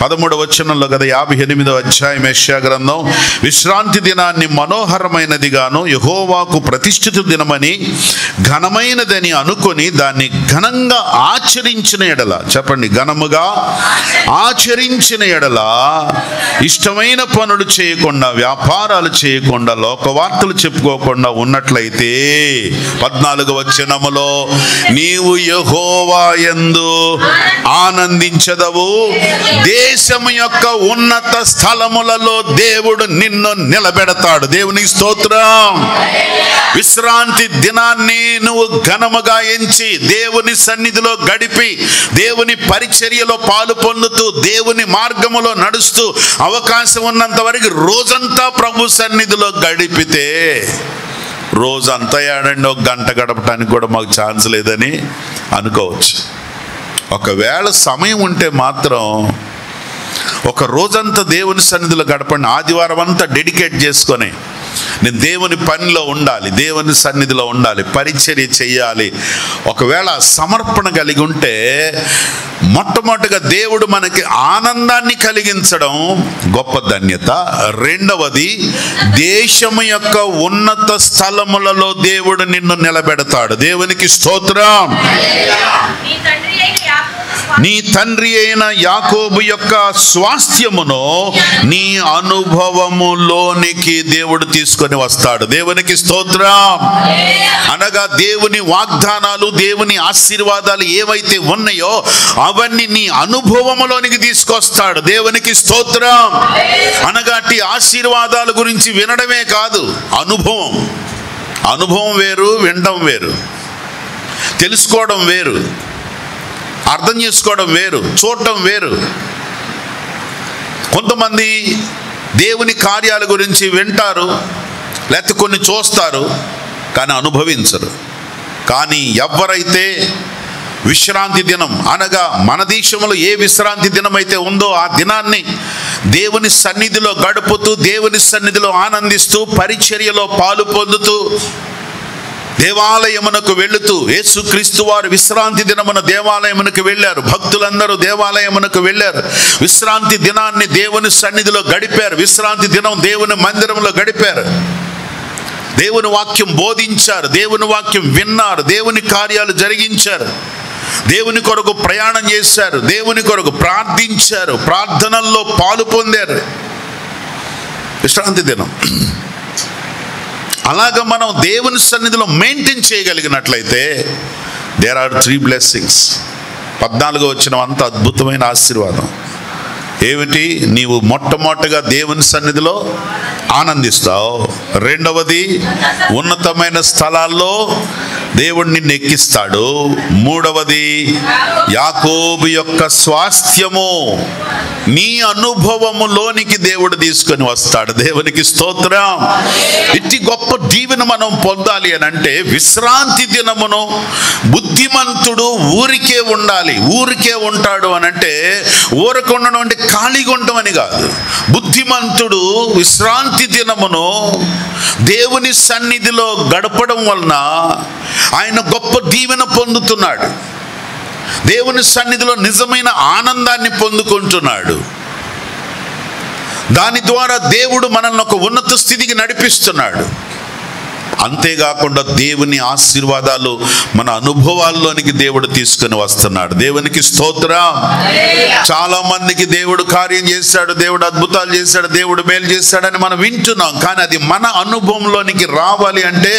Speaker 1: 13వ వచనంలో కదా, 58వ అధ్యాయం యెషయా గ్రంథం, విశ్రాంతి దినాన్ని మనోహరమైనది గాను యెహోవాకు ప్రతిష్ఠిత దినమని ఘనమైనదని అనుకొని దాన్ని ఘనంగా ఆచరించిన ఎడల, చెప్పండి, ఘనముగా ఆచరించిన ఎడల, ఇష్టమైన పనులు చేయకుండా, వ్యాపారాలు చేయకుండా, లోకవార్తలు చెప్పుకోకుండా ఉన్నట్లయితే, 14వ వచనములో, నీవు యెహోవా యందు ఆనందించదవు, దేశము యొక్క ఉన్నత స్థలములలో దేవుడు నిన్ను నిలబెడతాడు. దేవునికి స్తోత్రం. విశ్రాంతి దినాన్ని నువ్వు ఘనముగా ఎంచి దేవుని సన్నిధిలో గడిపి దేవుని పరిచర్యలో పాలు పొందుతూ దేవుని మార్గములో నడుస్తూ అవకాశం ఉన్నంత వరకు రోజంతా ప్రభు సన్నిధిలో గడిపితే, రోజంతా ఏడండి ఒక గంట గడపడానికి కూడా మాకు ఛాన్స్ లేదని అనుకోవచ్చు. ఒకవేళ సమయం ఉంటే మాత్రం ఒక రోజంతా దేవుని సన్నిధిలో గడపండి. ఆదివారం అంతా డెడికేట్ చేసుకొని, నేను దేవుని పనిలో ఉండాలి, దేవుని సన్నిధిలో ఉండాలి, పరిచర్య చెయ్యాలి. ఒకవేళ సమర్పణ కలిగి ఉంటే, మొట్టమొదటిగా దేవుడు మనకి ఆనందాన్ని కలిగించడం గొప్ప ధన్యత. రెండవది, దేశము యొక్క ఉన్నత స్థలములలో దేవుడు నిన్ను నిలబెడతాడు. దేవునికి స్తోత్రం. నీ తండ్రి అయిన యాకోబు యొక్క స్వాస్థ్యమును నీ అనుభవములోనికి దేవుడు తీసుకొని వస్తాడు. దేవునికి స్తోత్రం. అనగా దేవుని వాగ్దానాలు, దేవుని ఆశీర్వాదాలు ఏవైతే ఉన్నాయో అవన్నీ నీ అనుభవములోనికి తీసుకొస్తాడు. దేవునికి స్తోత్రం. అనగా అట్టి ఆశీర్వాదాల గురించి వినడమే కాదు, అనుభవం వేరు, వినడం వేరు, తెలుసుకోవడం వేరు, అర్థం చేసుకోవడం వేరు, చూడటం వేరు. కొంతమంది దేవుని కార్యాల గురించి వింటారు, లేకపోతే కొన్ని చూస్తారు, కానీ అనుభవించరు. కానీ ఎవరైతే విశ్రాంతి దినం అనగా మన దేశంలో ఏ విశ్రాంతి దినం అయితే ఉందో ఆ దినాన్ని దేవుని సన్నిధిలో గడుపుతూ, దేవుని సన్నిధిలో ఆనందిస్తూ, పరిచర్యలో పాలు పొందుతూ, దేవాలయమునకు వెళుతూ, యేసుక్రీస్తు వారు విశ్రాంతి దినమున దేవాలయమునకు వెళ్ళారు. భక్తులందరూ దేవాలయమునకు వెళ్ళారు. విశ్రాంతి దినాన్ని దేవుని సన్నిధిలో గడిపారు. విశ్రాంతి దినం దేవుని మందిరంలో గడిపారు. దేవుని వాక్యం బోధించారు, దేవుని వాక్యం విన్నారు, దేవుని కార్యాలు జరిగించారు, దేవుని కొరకు ప్రయాణం చేశారు, దేవుని కొరకు ప్రార్థించారు, ప్రార్థనల్లో పాలు పొందారు. విశ్రాంతి దినం అలాగా మనం దేవుని సన్నిధిలో మెయింటైన్ చేయగలిగినట్లయితే, దేర్ ఆర్ 3 blessings. 14వ వచనం అంత అద్భుతమైన ఆశీర్వాదం ఏమిటి? నీవు మొట్టమొదటిగా దేవుని సన్నిధిలో ఆనందిస్తావు. రెండవది, ఉన్నతమైన స్థలాల్లో దేవుడు నిన్ను ఎక్కిస్తాడు. మూడవది, యాకోబు యొక్క స్వాస్థ్యము నీ అనుభవములోనికి దేవుడు తీసుకొని వస్తాడు. దేవునికి స్తోత్రం. ఇట్టి గొప్ప దీవెన మనం పొందాలి అని అంటే, విశ్రాంతి దినమును బుద్ధిమంతుడు ఊరికే ఉండాలి. ఊరికే ఉంటాడు అని అంటే ఊరకుండడం అంటే ఖాళీగా ఉండడం అని కాదు. బుద్ధిమంతుడు విశ్రాంతి దినమును దేవుని సన్నిధిలో గడపడం వలన ఆయన గొప్ప దీవెన పొందుతున్నాడు. దేవుని సన్నిధిలో నిజమైన ఆనందాన్ని పొందుకుంటున్నాడు. దాని ద్వారా దేవుడు మనల్ని ఒక ఉన్నత స్థితికి నడిపిస్తున్నాడు. అంతేకాకుండా దేవుని ఆశీర్వాదాలు మన అనుభవాల్లోనికి దేవుడు తీసుకుని వస్తున్నాడు. దేవునికి స్తోత్రం. చాలా మందికి దేవుడు కార్యం చేశాడు, దేవుడు అద్భుతాలు చేశాడు, దేవుడు మేలు చేశాడని మనం వింటున్నాం. కానీ అది మన అనుభవంలోనికి రావాలి అంటే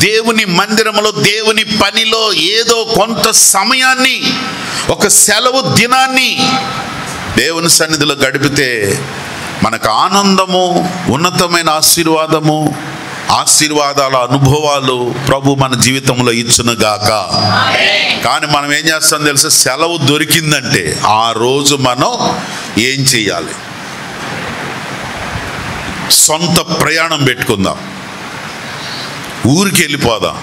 Speaker 1: దేవుని మందిరంలో, దేవుని పనిలో ఏదో కొంత సమయాన్ని, ఒక సెలవు దినాన్ని దేవుని సన్నిధిలో గడిపితే మనకు ఆనందము, ఉన్నతమైన ఆశీర్వాదాల అనుభవాలు ప్రభు మన జీవితంలో ఇచ్చునుగాక. కానీ మనం ఏం చేస్తాం తెలుసా? సెలవు దొరికిందంటే ఆ రోజు మనం ఏం చేయాలి? సొంత ప్రయాణం పెట్టుకుందాం, ఊరికి వెళ్ళిపోదాం,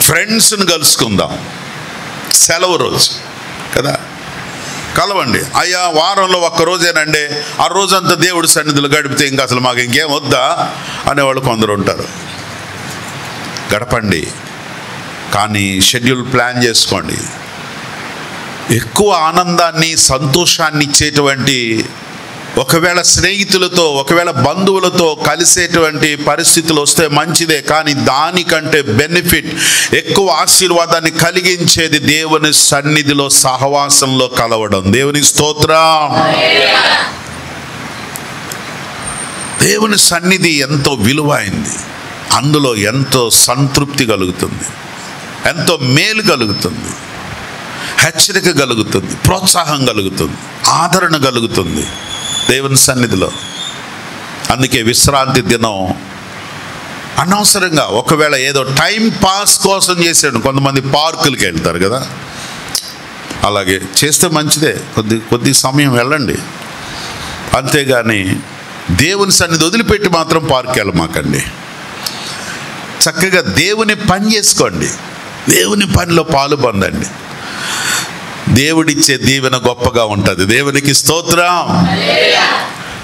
Speaker 1: ఫ్రెండ్స్ని కలుసుకుందాం. సెలవు రోజు కదా, కలవండి. అయ్యా వారంలో ఒక్కరోజేనండి, ఆ రోజంతా దేవుడి సన్నిధిలో గడిపితే ఇంకా అసలు మాకు ఇంకేం వద్దా అనేవాళ్ళు కొందరు ఉంటారు. గడపండి, కానీ షెడ్యూల్ ప్లాన్ చేసుకోండి. ఎక్కువ ఆనందాన్ని, సంతోషాన్ని ఇచ్చేటువంటి, ఒకవేళ స్నేహితులతో, ఒకవేళ బంధువులతో కలిసేటువంటి పరిస్థితులు వస్తే మంచిదే. కానీ దానికంటే బెనిఫిట్, ఎక్కువ ఆశీర్వాదాన్ని కలిగించేది దేవుని సన్నిధిలో సహవాసంలో కలవడం. దేవుని స్తోత్రం. దేవుని సన్నిధి ఎంతో విలువైంది. అందులో ఎంతో సంతృప్తి కలుగుతుంది, ఎంతో మేలు కలుగుతుంది, హెచ్చరిక కలుగుతుంది, ప్రోత్సాహం కలుగుతుంది, ఆదరణ కలుగుతుంది దేవుని సన్నిధిలో. అందుకే విశ్రాంతి దినం అనవసరంగా, ఒకవేళ ఏదో టైం పాస్ కోసం చేసాడు, కొంతమంది పార్కులకి వెళ్తారు కదా, అలాగే చేస్తే మంచిదే, కొద్ది సమయం వెళ్ళండి. అంతేగాని దేవుని సన్నిధి వదిలిపెట్టి మాత్రం పార్క్కి వెళ్ళమాకండి. చక్కగా దేవుని పని చేసుకోండి, దేవుని పనిలో పాలు పొందండి. దేవుడిచ్చే దీవెన గొప్పగా ఉంటుంది. దేవునికి స్తోత్రం.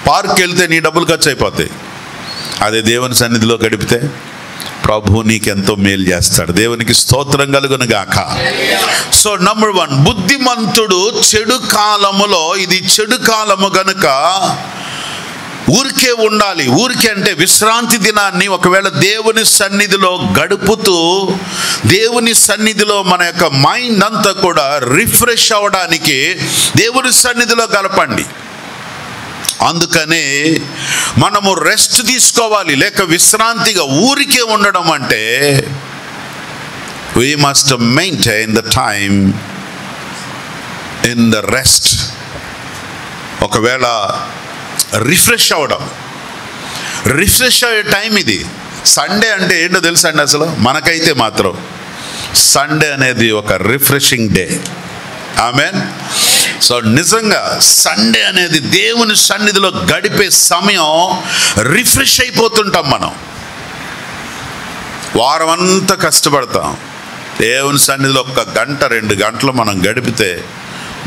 Speaker 1: పార్క్ వెళ్తే నీ డబ్బులు ఖర్చు అయిపోతాయి. అదే దేవుని సన్నిధిలో గడిపితే ప్రభు నీకెంతో మేలు చేస్తాడు. దేవునికి స్తోత్రం కలుగును గాక. సో నంబర్ 1, బుద్ధిమంతుడు చెడు కాలములో, ఇది చెడు కాలము గనుక ఊరికే ఉండాలి. ఊరికే అంటే విశ్రాంతి దినాన్ని ఒకవేళ దేవుని సన్నిధిలో గడుపుతూ, దేవుని సన్నిధిలో మన యొక్క మైండ్ అంతా కూడా రిఫ్రెష్ అవ్వడానికి దేవుని సన్నిధిలో గడపండి. అందుకనే మనము రెస్ట్ తీసుకోవాలి. లేక విశ్రాంతిగా ఊరికే ఉండడం అంటే we must maintain the time in the rest. ఒకవేళ రిఫ్రెష్ అయ్యే టైం ఇది. సండే అంటే ఏంటో తెలుసా అండి? అసలు మనకైతే మాత్రం సండే అనేది ఒక రిఫ్రెషింగ్ డే. ఆమేన్. సో నిజంగా సండే అనేది దేవుని సన్నిధిలో గడిపే సమయం. రిఫ్రెష్ అయిపోతుంటాం మనం. వారం అంతా కష్టపడతాం, దేవుని సన్నిధిలో 1 గంట 2 గంటలు మనం గడిపితే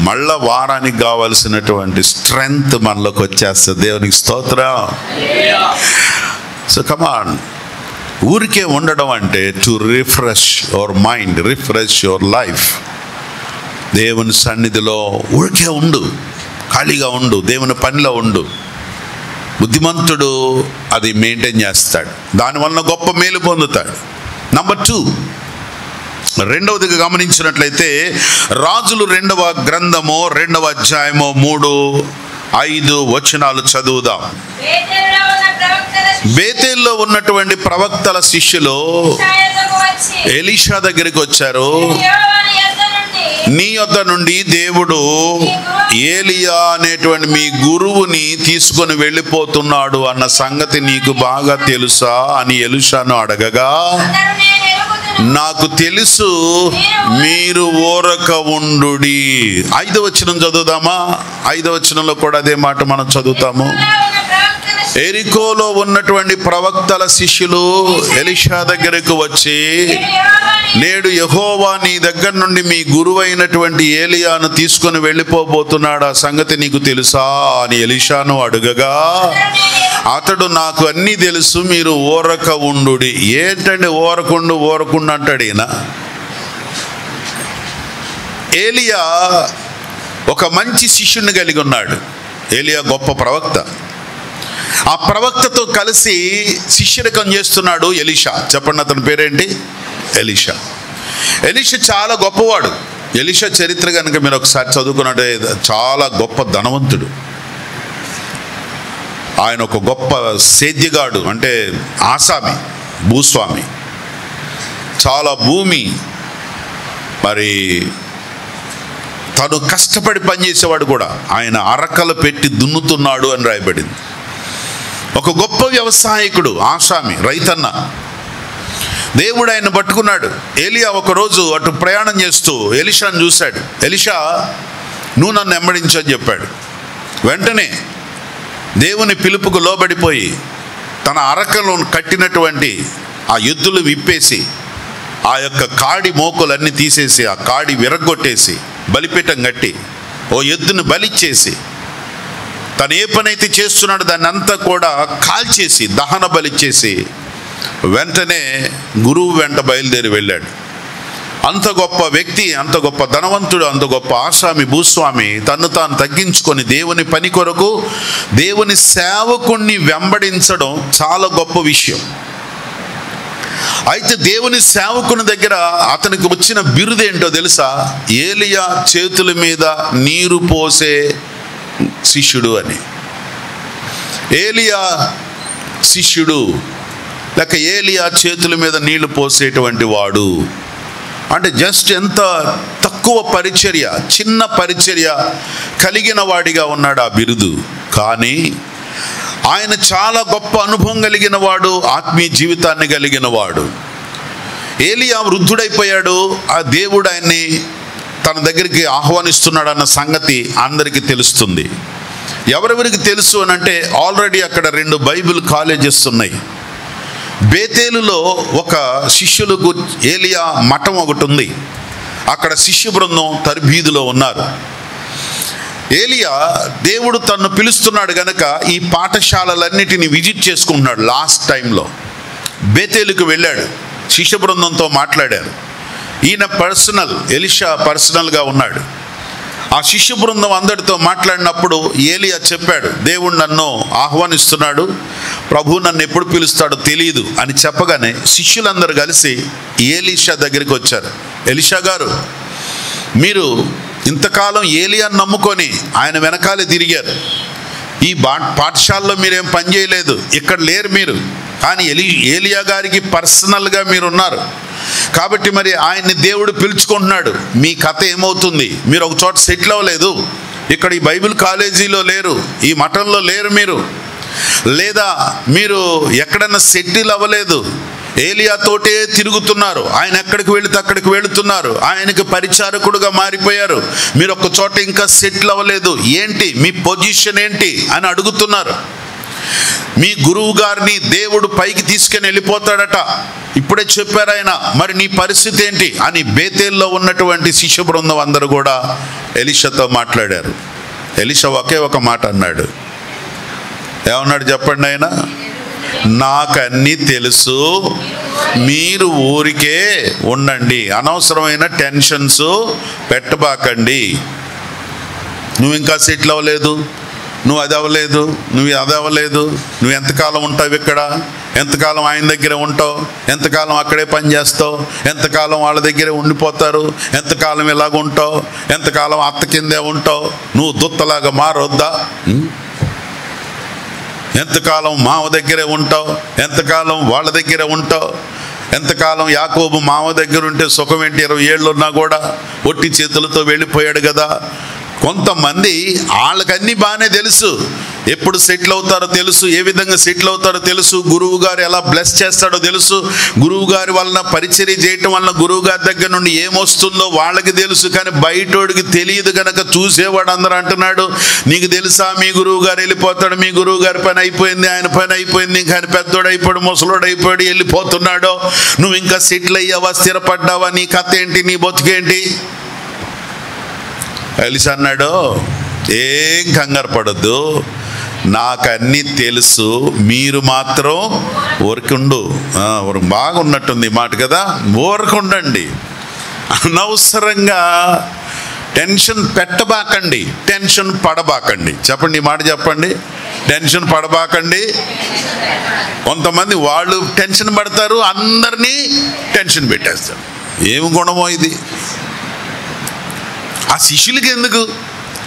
Speaker 1: మళ్ళా వారానికి కావాల్సినటువంటి స్ట్రెంగ్త్ మనలోకి వచ్చేస్తుంది. దేవునికి స్తోత్రం. సో కమాన్, ఊరికే ఉండడం అంటే to refresh your mind, refresh your life. దేవుని సన్నిధిలో ఊరికే ఉండు, ఖాళీగా ఉండు, దేవుని పనిలో ఉండు. బుద్ధిమంతుడు అది మెయింటైన్ చేస్తాడు, దానివల్ల గొప్ప మేలు పొందుతాడు. నంబర్ 2, రెండవదిగా గమనించినట్లయితే రాజులు 2వ గ్రంథము 2వ అధ్యాయము 3-5 వచనాలు చదువుదాం. బేతేల్లో ఉన్నటువంటి ప్రవక్తల శిష్యులు ఎలీషా దగ్గరికి వచ్చారు. నీ యొద్ద నుండి దేవుడు ఏలియా అనేటువంటి మీ గురువుని తీసుకొని వెళ్ళిపోతున్నాడు అన్న సంగతి నీకు బాగా తెలుసా అని ఎలీషాను అడగగా, నాకు తెలుసు, మీరు ఊరక ఉండుడి. 5వ వచనం చదువుదామా? 5వ వచనంలో కూడా అదే మాట మనం చదువుతాము. ఎరికోలో ఉన్నటువంటి ప్రవక్తల శిష్యులు ఎలీషా దగ్గరకు వచ్చి, నేడు యెహోవా నీ దగ్గర నుండి మీ గురువైనటువంటి ఏలియాను తీసుకొని వెళ్ళిపోబోతున్నాడు, ఆ సంగతి నీకు తెలుసా అని ఎలీషాను అడగగా, అతడు నాకు అన్నీ తెలుసు, మీరు ఊరక ఉండుడి. ఏంటంటే ఊరకుండా అంటాడు ఈయన. ఏలియా ఒక మంచి శిష్యుని కలిగి ఉన్నాడు. ఏలియా గొప్ప ప్రవక్త. ఆ ప్రవక్తతో కలిసి శిష్యరికం చేస్తున్నాడు ఎలీషా. చెప్పండి అతని పేరేంటి? ఎలీషా. ఎలీషా చాలా గొప్పవాడు. ఎలీషా చరిత్ర కనుక మీరు ఒకసారి చదువుకున్నట్టే చాలా గొప్ప ధనవంతుడు. ఆయన ఒక గొప్ప సేద్యగాడు, అంటే ఆసామి, భూస్వామి. చాలా భూమి మరి తను కష్టపడి పనిచేసేవాడు కూడా. ఆయన అరకలు పెట్టి దున్నుతున్నాడు అని రాయబడింది. ఒక గొప్ప వ్యవసాయకుడు, ఆసామి, రైతన్న. దేవుడు ఆయన పట్టుకున్నాడు. ఏలియా ఒకరోజు అటు ప్రయాణం చేస్తూ ఎలీషాను చూశాడు. ఎలీషా, నువ్వు నన్ను వెంబడించు అని చెప్పాడు. వెంటనే దేవుని పిలుపుకు లోబడిపోయి తన అరకలో కట్టినటువంటి ఆ ఎద్దులు విప్పేసి ఆ యొక్క కాడి మోకులన్నీ తీసేసి ఆ కాడి విరగొట్టేసి బలిపీఠం కట్టి ఓ ఎద్దును బలిచ్చేసి తను ఏ పనైతే చేస్తున్నాడో దాన్ని అంతా కూడా కాల్చేసి దహన బలిచ్చేసి వెంటనే గురువు వెంట బయలుదేరి వెళ్ళాడు. అంత గొప్ప వ్యక్తి, అంత గొప్ప ధనవంతుడు, అంత గొప్ప ఆసామి, భూస్వామి తన్ను తాను తగ్గించుకొని దేవుని పని కొరకు దేవుని సేవకుణ్ణి వెంబడించడం చాలా గొప్ప విషయం. అయితే దేవుని సేవకుని దగ్గర అతనికి వచ్చిన బిరుదేంటో తెలుసా? ఏలియా చేతుల మీద నీరు పోసే శిష్యుడు అని. ఏలియా శిష్యుడు లేక ఏలియా చేతుల మీద నీళ్లు పోసేటువంటి వాడు అంటే జస్ట్ ఎంత తక్కువ పరిచర్య, చిన్న పరిచర్య కలిగిన వాడిగా ఉన్నాడు ఆ బిరుదు. కానీ ఆయన చాలా గొప్ప అనుభవం కలిగిన వాడు, ఆత్మీయ జీవితాన్ని కలిగిన వాడు. ఏలియా వృద్ధుడైపోయాడు. ఆ దేవుడు ఆయన్ని తన దగ్గరికి ఆహ్వానిస్తున్నాడు అన్న సంగతి అందరికీ తెలుస్తుంది. ఎవరెవరికి తెలుసు అని అంటే ఆల్రెడీ అక్కడ 2 బైబిల్ కాలేజెస్ ఉన్నాయి. బేతేలులో ఒక శిష్యులకు ఏలియా మఠం ఒకటి ఉంది. అక్కడ శిష్య బృందం తర్బీదులో ఉన్నారు. ఏలియా దేవుడు తన్ను పిలుస్తున్నాడు గనక ఈ పాఠశాలలన్నిటిని విజిట్ చేసుకుంటున్నాడు. లాస్ట్ టైంలో బేతేలుకు వెళ్ళాడు, శిష్య బృందంతో మాట్లాడారు. ఈయన ఎలీషా పర్సనల్గా ఉన్నాడు. ఆ శిష్య బృందం అందరితో మాట్లాడినప్పుడు ఏలియా చెప్పాడు, దేవుడు నన్ను ఆహ్వానిస్తున్నాడు, ప్రభు నన్ను ఎప్పుడు పిలుస్తాడో తెలియదు అని చెప్పగానే శిష్యులందరూ కలిసి ఎలీషా దగ్గరికి వచ్చారు. ఎలీషా గారు, మీరు ఇంతకాలం ఏలియాను నమ్ముకొని ఆయన వెనకాలే తిరిగారు. ఈ పాఠశాలలో మీరేం పని చేయలేదు, ఇక్కడ లేరు మీరు. కానీ ఏలియా గారికి పర్సనల్గా మీరున్నారు కాబట్టి మరి ఆయన్ని దేవుడు పిలుచుకుంటున్నాడు. మీ కథ ఏమవుతుంది? మీరు ఒక చోట సెటిల్ అవ్వలేదు, ఇక్కడ ఈ బైబిల్ కాలేజీలో లేరు, ఈ మఠంలో లేరు మీరు, లేదా మీరు ఎక్కడన్నా సెటిల్ అవ్వలేదు, ఏలియాతోటే తిరుగుతున్నారు, ఆయన ఎక్కడికి వెళితే అక్కడికి వెళుతున్నారు, ఆయనకి పరిచారకుడుగా మారిపోయారు, మీరు ఒక చోట ఇంకా సెటిల్ అవ్వలేదు, ఏంటి మీ పొజిషన్ ఏంటి అని అడుగుతున్నారు. మీ గురువు గారిని దేవుడు పైకి తీసుకొని వెళ్ళిపోతాడట, ఇప్పుడే చెప్పారు ఆయన, మరి నీ పరిస్థితి ఏంటి అని బేతేల్లో ఉన్నటువంటి శిష్య బృందం అందరూ కూడా ఎలీషాతో మాట్లాడారు. ఎలీషా ఒకే ఒక మాట అన్నాడు. ఏమన్నాడు చెప్పండి? ఆయన, నాకన్నీ తెలుసు, మీరు ఊరికే ఉండండి, అనవసరమైన టెన్షన్స్ పెట్టబాకండి. నువ్వు ఇంకా సెటిల్ అవ్వలేదు, నువ్వు అది అవ్వలేదు, నువ్వు అది అవ్వలేదు, నువ్వు ఎంతకాలం ఉంటావు ఇక్కడ, ఎంతకాలం ఆయన దగ్గరే ఉంటావు, ఎంతకాలం అక్కడే పని చేస్తావు, ఎంతకాలం వాళ్ళ దగ్గరే ఉండిపోతారు, ఎంతకాలం ఇలాగ ఉంటావు, ఎంతకాలం అత్త కిందే ఉంటావు, నువ్వు దుత్తలాగా మారొద్దా, ఎంతకాలం మావ దగ్గరే ఉంటావు, ఎంతకాలం వాళ్ళ దగ్గరే ఉంటావు, ఎంతకాలం యాకోబు మావ దగ్గర ఉంటే సుఖం ఏంటి, 20 ఏళ్ళు ఉన్నా కూడా ఒట్టి చేతులతో వెళ్ళిపోయాడు కదా. కొంతమంది వాళ్ళకన్నీ బాగానే తెలుసు, ఎప్పుడు సెటిల్ అవుతారో తెలుసు, ఏ విధంగా సెటిల్ అవుతారో తెలుసు, గురువు గారు ఎలా బ్లెస్ చేస్తాడో తెలుసు, గురువు గారి వలన పరిచర్య చేయటం వలన గురువు గారి దగ్గర నుండి ఏమొస్తుందో వాళ్ళకి తెలుసు. కానీ బయటోడికి తెలియదు కనుక చూసేవాడు అందరూ అంటున్నాడు, నీకు తెలుసా మీ గురువు గారు వెళ్ళిపోతాడు, మీ గురువు గారి పని అయిపోయింది, ఆయన పని అయిపోయింది, కానీ పెద్దోడు అయిపోయాడు, ముసలోడు అయిపోయాడు, వెళ్ళిపోతున్నాడు, నువ్వు ఇంకా సెటిల్ అయ్యావా, స్థిరపడ్డావా, నీ కథ ఏంటి, నీ బతుకేంటి? ఎలీషా అన్నాడు, ఏం కంగారు పడొద్దు, నాకన్నీ తెలుసు, మీరు మాత్రం ఊరికుండు. బాగున్నట్టుంది మాట కదా, ఊరకుండండి, అనవసరంగా టెన్షన్ పెట్టబాకండి, టెన్షన్ పడబాకండి. చెప్పండి, ఈ మాట చెప్పండి, టెన్షన్ పడబాకండి. కొంతమంది వాళ్ళు టెన్షన్ పడతారు, అందరినీ టెన్షన్ పెట్టేస్తారు. ఏమి గుణమో ఇది? ఆ శిష్యులకి ఎందుకు?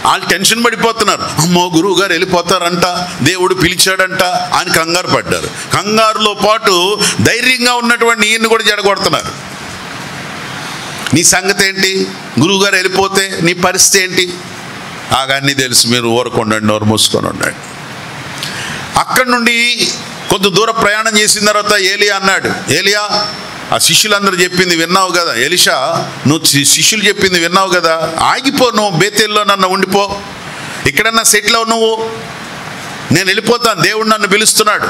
Speaker 1: వాళ్ళు టెన్షన్ పడిపోతున్నారు. అమ్మో గురువు గారు వెళ్ళిపోతారంట, దేవుడు పిలిచాడంట అని కంగారు పడ్డారు. కంగారులో పాటు ధైర్యంగా ఉన్నటువంటి ఈయన్ని కూడా జడగొడుతున్నారు. నీ సంగతి ఏంటి? గురువు గారు వెళ్ళిపోతే నీ పరిస్థితి ఏంటి? అన్నీ తెలుసు, మీరు ఊరకుండండి, నోరు మూసుకొని ఉండండి. అక్కడి నుండి కొంత దూరం ప్రయాణం చేసిన తర్వాత ఏలియా అన్నాడు, ఏలియా ఆ శిష్యులందరూ చెప్పింది విన్నావు కదా, ఎలీషా నువ్వు శిష్యులు చెప్పింది విన్నావు కదా, ఆగిపో, నువ్వు బేతేల్లో నన్ను ఉండిపో, ఇక్కడన్నా సెటిల్ అవు, నువ్వు నేను వెళ్ళిపోతాను, దేవుడు నన్ను పిలుస్తున్నాడు,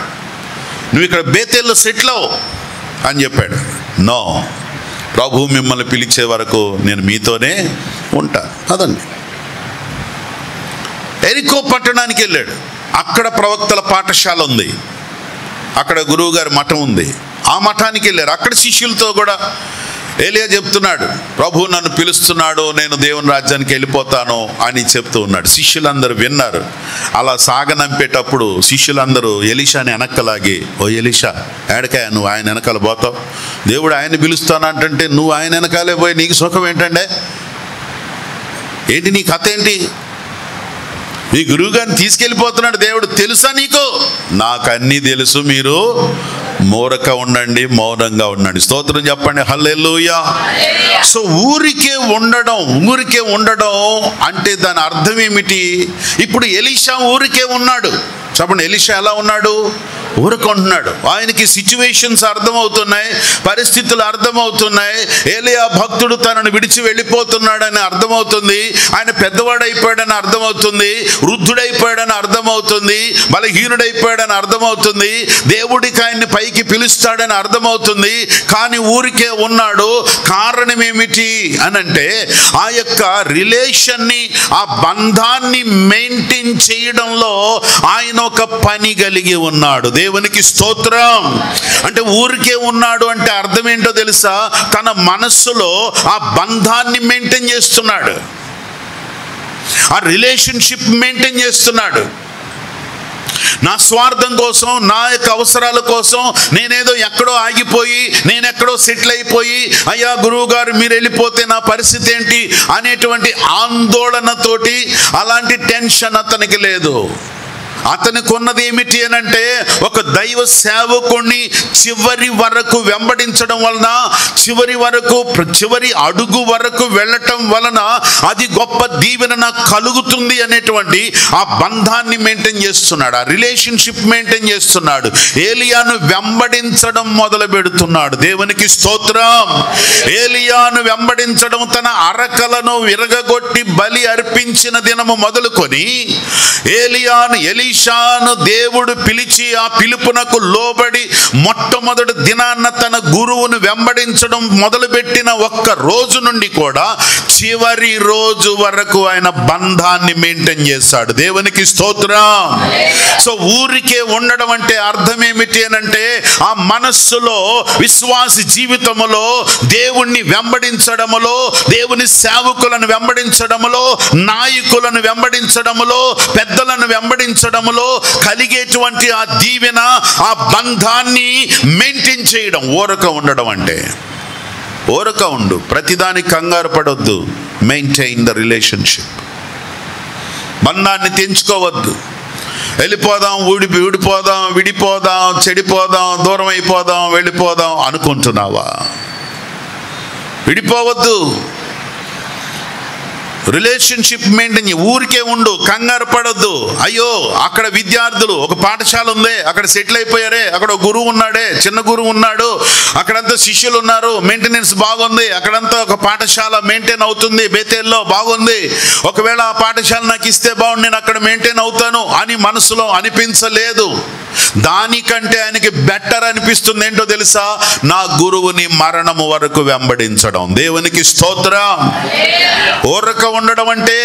Speaker 1: నువ్వు ఇక్కడ బేతేల్లో సెటిల్ అవు అని చెప్పాడు. నో, ప్రభు మిమ్మల్ని పిలిచే వరకు నేను మీతోనే ఉంటా. అదండి. ఎరికో పట్టణానికి వెళ్ళాడు. అక్కడ ప్రవక్తల పాఠశాల ఉంది, అక్కడ గురువు గారి మఠం ఉంది. ఆ మఠానికి వెళ్ళారు. అక్కడ శిష్యులతో కూడా ఏలియా చెప్తున్నాడు, ప్రభు నన్ను పిలుస్తున్నాడు, నేను దేవుని రాజ్యానికి వెళ్ళిపోతాను అని చెప్తూ ఉన్నాడు. శిష్యులందరూ విన్నారు. అలా సాగనంపేటప్పుడు శిష్యులందరూ ఎలీషాని వెనక్కలాగి, ఓ ఎలీషా ఏడకాయ, నువ్వు ఆయన వెనకాల పోతావు, దేవుడు ఆయన్ని పిలుస్తానంటే నువ్వు ఆయన వెనకాలే పోయి నీకు సుఖం ఏంటంటే ఏంటి, నీ కథ ఏంటి? నీ గురువు గారిని తీసుకెళ్ళిపోతున్నాడు దేవుడు, తెలుసా నీకు? నాకు అన్నీ తెలుసు, మీరు మూరక ఉండండి, మౌనంగా ఉండండి. స్తోత్రం చెప్పండి, హల్లెలూయా. సో ఊరికే ఉండడం అంటే దాని అర్థం ఏమిటి? ఇప్పుడు ఎలీషా ఊరికే ఉన్నాడు. చెప్పండి, ఎలీషా ఎలా ఉన్నాడు? ఊరుకుంటున్నాడు. ఆయనకి సిచ్యువేషన్స్ అర్థమవుతున్నాయి, పరిస్థితులు అర్థమవుతున్నాయి. ఏలియా భక్తుడు తనను విడిచి వెళ్ళిపోతున్నాడని అర్థమవుతుంది. ఆయన పెద్దవాడైపోయాడని అర్థమవుతుంది, వృద్ధుడైపోయాడని అర్థమవుతుంది, బలహీనుడైపోయాడని అర్థమవుతుంది, దేవుడికి ఆయన్ని పైకి పిలుస్తాడని అర్థమవుతుంది. కానీ ఊరికే ఉన్నాడు. కారణం ఏమిటి అనంటే ఆ యొక్క రిలేషన్ని, ఆ బంధాన్ని మెయింటైన్ చేయడంలో ఆయన ఒక పని కలిగి ఉన్నాడు. దేవునికి స్తోత్రం. అంటే ఊరికే ఉన్నాడు అంటే అర్థం ఏంటో తెలుసా? తన మనస్సులో ఆ బంధాన్ని మెయింటైన్ చేస్తున్నాడు, ఆ రిలేషన్షిప్ మెయింటైన్ చేస్తున్నాడు. నా స్వార్థం కోసం, నా యొక్క అవసరాల కోసం నేనేదో ఎక్కడో ఆగిపోయి, నేనెక్కడో సెటిల్ అయిపోయి, అయ్యా గురువు గారు మీరు వెళ్ళిపోతే నా పరిస్థితి ఏంటి అనేటువంటి ఆందోళనతోటి అలాంటి టెన్షన్ అతనికి లేదు. అతనికి ఉన్నది ఏమిటి అనంటే ఒక దైవ సేవకుణ్ణి చివరి వరకు వెంబడించడం వలన, చివరి అడుగు వరకు వెళ్ళటం వలన అది గొప్ప దీవెన నాకు కలుగుతుంది అనేటువంటి ఆ బంధాన్ని మెయింటైన్ చేస్తున్నాడు, ఆ రిలేషన్షిప్ మెయింటైన్ చేస్తున్నాడు. ఏలియాను వెంబడించడం మొదలు పెడుతున్నాడు. దేవునికి స్తోత్రం. ఏలియాను వెంబడించడం, తన అరకలను విరగగొట్టి బలి అర్పించిన దినము మొదలుకొని ఎలీషాను దేవుడు పిలిచి ఆ పిలుపునకు లోబడి మొట్టమొదటి దినాన్న తన గురువును వెంబడించడం మొదలుపెట్టిన ఒక్క రోజు నుండి కూడా చివరి రోజు వరకు ఆయన బంధాన్ని మెయింటైన్ చేశాడు. దేవునికి స్తోత్రం. సో ఊరికే ఉండడం అంటే అర్థం ఏమిటి అనంటే ఆ మనస్సులో, విశ్వాస జీవితములో, దేవుణ్ణి వెంబడించడములో, దేవుని సేవకులను వెంబడించడములో, నాయకులను వెంబడించడములో, పెద్దలను వెంబడించడములో కలిగేటువంటి ఆ దీవెన, ఆ బంధాన్ని మెయింటైన్ చేయడం ఊరక ఉండడం అంటే. ఊరక ఉండు, ప్రతిదానికి కంగారు పడొద్దు. Maintain the relationship. బంధాన్ని తెంచుకోవద్దు. వెళ్ళిపోదాం, ఊడిపోదాం, విడిపోదాం, చెడిపోదాం, దూరం అయిపోదాం, వెళ్ళిపోదాం అనుకుంటున్నావా? విడిపోవద్దు. Relationship maintain. ఊరికే ఉండు, కంగారు పడొద్దు. అయ్యో అక్కడ విద్యార్థులు, ఒక పాఠశాల ఉంది, అక్కడ సెటిల్ అయిపోయారే, అక్కడ గురువు ఉన్నాడే, చిన్న గురువు ఉన్నాడు, అక్కడంతా శిష్యులు ఉన్నారు, మెయింటెనెన్స్ బాగుంది, అక్కడంతా ఒక పాఠశాల మెయింటైన్ అవుతుంది, బేతేల్లో బాగుంది, ఒకవేళ ఆ పాఠశాల నాకు ఇస్తే బాగుంది, నేను అక్కడ మెయింటైన్ అవుతాను అని మనసులో అనిపించలేదు. దానికంటే ఆయనకి బెటర్ అనిపిస్తుంది ఏంటో తెలుసా? నా గురువుని మరణము వరకు వెంబడించడం. దేవునికి స్తోత్రం. ఊరక ఉండడం అంటే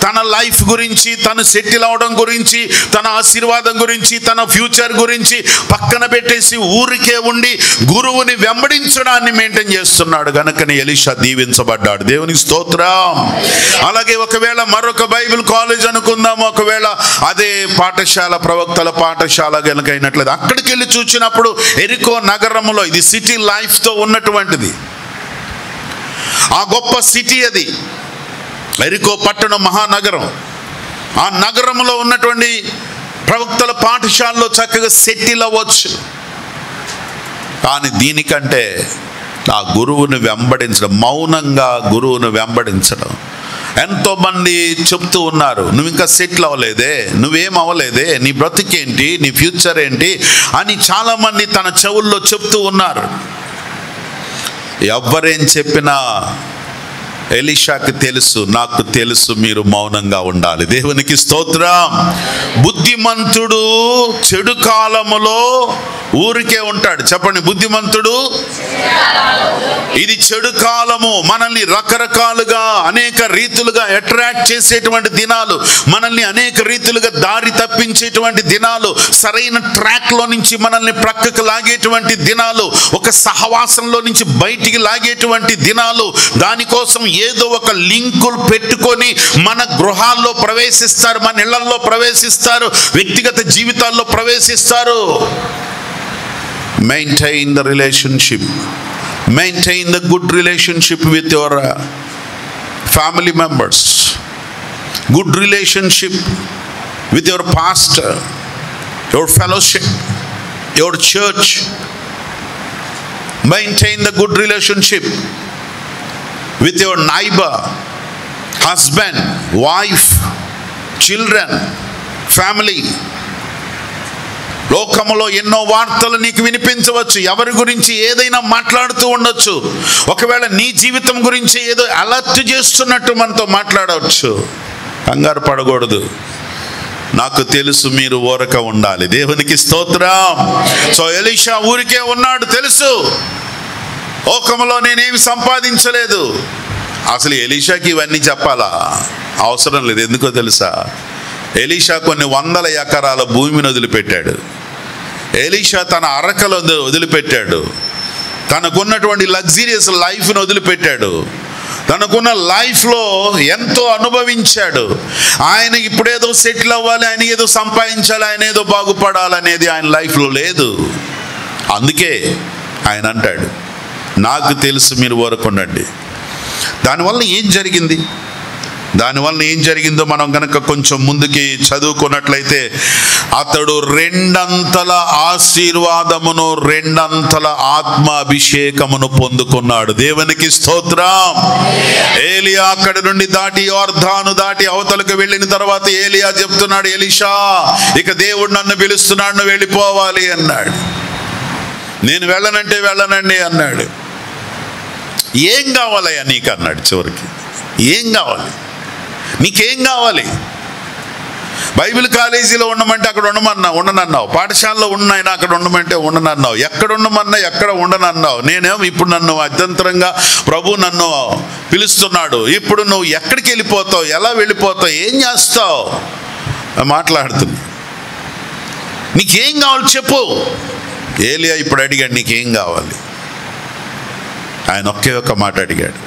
Speaker 1: తన లైఫ్ గురించి, తను సెటిల్ అవడం గురించి, తన ఆశీర్వాదం గురించి, తన ఫ్యూచర్ గురించి పక్కన పెట్టేసి ఊరికే ఉండి గురువుని వెంబడించడాన్ని మెయింటైన్ చేస్తున్నాడు. గనుకనే ఎలీషా దీవించబడ్డాడు. దేవునికి స్తోత్రం. అలాగే ఒకవేళ మరొక బైబిల్ కాలేజ్ అనుకుందాం, ఒకవేళ అదే పాఠశాల, ప్రవక్తల పాఠశాల గనుక అయినట్లయితే అక్కడికి వెళ్ళి చూసినప్పుడు ఎరికో నగరంలో, ఇది సిటీ లైఫ్ తో ఉన్నటువంటిది, ఆ గొప్ప సిటీ అది ఎరికో పట్టణం, మహానగరం. ఆ నగరంలో ఉన్నటువంటి ప్రవక్తల పాఠశాలలో చక్కగా సెటిల్ అవ్వచ్చు. కానీ దీనికంటే ఆ గురువుని వెంబడించడం, మౌనంగా గురువుని వెంబడించడం. ఎంతోమంది చెప్తూ ఉన్నారు, నువ్వు ఇంకా సెటిల్ అవ్వలేదే, నువ్వేం అవ్వలేదే, నీ బ్రతికేంటి, నీ ఫ్యూచర్ ఏంటి అని చాలామంది తన చెవుల్లో చెప్తూ ఉన్నారు. ఎవరేం చెప్పినా ఎలీషాకి తెలుసు, నాకు తెలుసు, మీరు మౌనంగా ఉండాలి. దేవునికి స్తోత్రం. బుద్ధిమంతుడు చెడు కాలములో ఊరికే ఉంటాడు. చెప్పండి, బుద్ధిమంతుడు. ఇది చెడు కాలము, మనల్ని రకరకాలుగా అనేక రీతులుగా అట్రాక్ట్ చేసేటువంటి దినాలు, మనల్ని అనేక రీతులుగా దారి తప్పించేటువంటి దినాలు, సరైన ట్రాక్ లో నుంచి మనల్ని ప్రక్కకు లాగేటువంటి దినాలు, ఒక సహవాసంలో నుంచి బయటికి లాగేటువంటి దినాలు. దానికోసం ఏదో ఒక లింకులు పెట్టుకొని మన గృహాల్లో ప్రవేశిస్తారు, మన ఇళ్లలో ప్రవేశిస్తారు, వ్యక్తిగత జీవితాల్లో ప్రవేశిస్తారు. Maintain the relationship. Maintain the good relationship with your family members. Good relationship with your pastor, your fellowship, your church. Maintain the good relationship with your neighbor, husband, wife, children, family. లోకములో ఎన్నో వార్తలు నీకు వినిపించవచ్చు, ఎవరి గురించి ఏదైనా మాట్లాడుతూ ఉండొచ్చు. ఒకవేళ నీ జీవితం గురించి ఏదో అలర్ట్ చేస్తున్నట్టు మనతో మాట్లాడవచ్చు. కంగారు పడకూడదు. నాకు తెలుసు, మీరు ఊరక ఉండాలి. దేవునికి స్తోత్రం. సో ఎలీషా ఊరికే ఉన్నాడు, తెలుసు లోకములో నేనేమి సంపాదించలేదు. అసలు ఎలీషాకి ఇవన్నీ చెప్పాలా? అవసరం లేదు. ఎందుకో తెలుసా? ఎలీషా కొన్ని వందల ఎకరాల భూమిని వదిలిపెట్టాడు. ఎలీషా తన అరకలు వదిలిపెట్టాడు. తనకున్నటువంటి లగ్జరియస్ లైఫ్ను వదిలిపెట్టాడు. తనకున్న లైఫ్లో ఎంతో అనుభవించాడు. ఆయన ఇప్పుడేదో సెటిల్ అవ్వాలి, ఆయన ఏదో సంపాదించాలి, ఆయన ఏదో బాగుపడాలనేది ఆయన లైఫ్లో లేదు. అందుకే ఆయన అంటాడు, నాకు తెలుసు, మీరు ఊరకుండండి. దానివల్ల ఏం జరిగిందో మనం కనుక కొంచెం ముందుకి చదువుకున్నట్లయితే, అతడు రెండంతల ఆశీర్వాదమును, రెండంతల ఆత్మ అభిషేకమును పొందుకున్నాడు. దేవునికి స్తోత్రం. ఏలియా అక్కడి నుండి దాటి, యోర్దాను దాటి అవతలకు వెళ్ళిన తర్వాత ఏలియా చెప్తున్నాడు, ఎలీషా ఇక దేవుడు నన్ను పిలుస్తున్నాడు, నువ్వు వెళ్ళిపోవాలి అన్నాడు. నేను వెళ్ళనంటే వెళ్ళనండి అన్నాడు. ఏం కావాలయ్యా నీకు అన్నాడు. చివరికి ఏం కావాలి, నీకేం కావాలి? బైబిల్ కాలేజీలో ఉండమంటే అక్కడ ఉండనన్నావు. పాఠశాలలో ఉన్నాయినా అక్కడ ఉండమంటే ఉండనన్నావు. ఎక్కడ ఉండమన్నా ఎక్కడ ఉండనన్నావు. నేనేమో ఇప్పుడు నన్ను అత్యంతరంగా ప్రభు నన్ను పిలుస్తున్నాడు, ఇప్పుడు నువ్వు ఎక్కడికి వెళ్ళిపోతావు, ఎలా వెళ్ళిపోతావు, ఏం చేస్తావు మాట్లాడుతున్నా. నీకేం కావాలి చెప్పు. ఏలియా ఇప్పుడు అడిగాడు, నీకేం కావాలి? ఆయన ఒకే ఒక్క మాట అడిగాడు,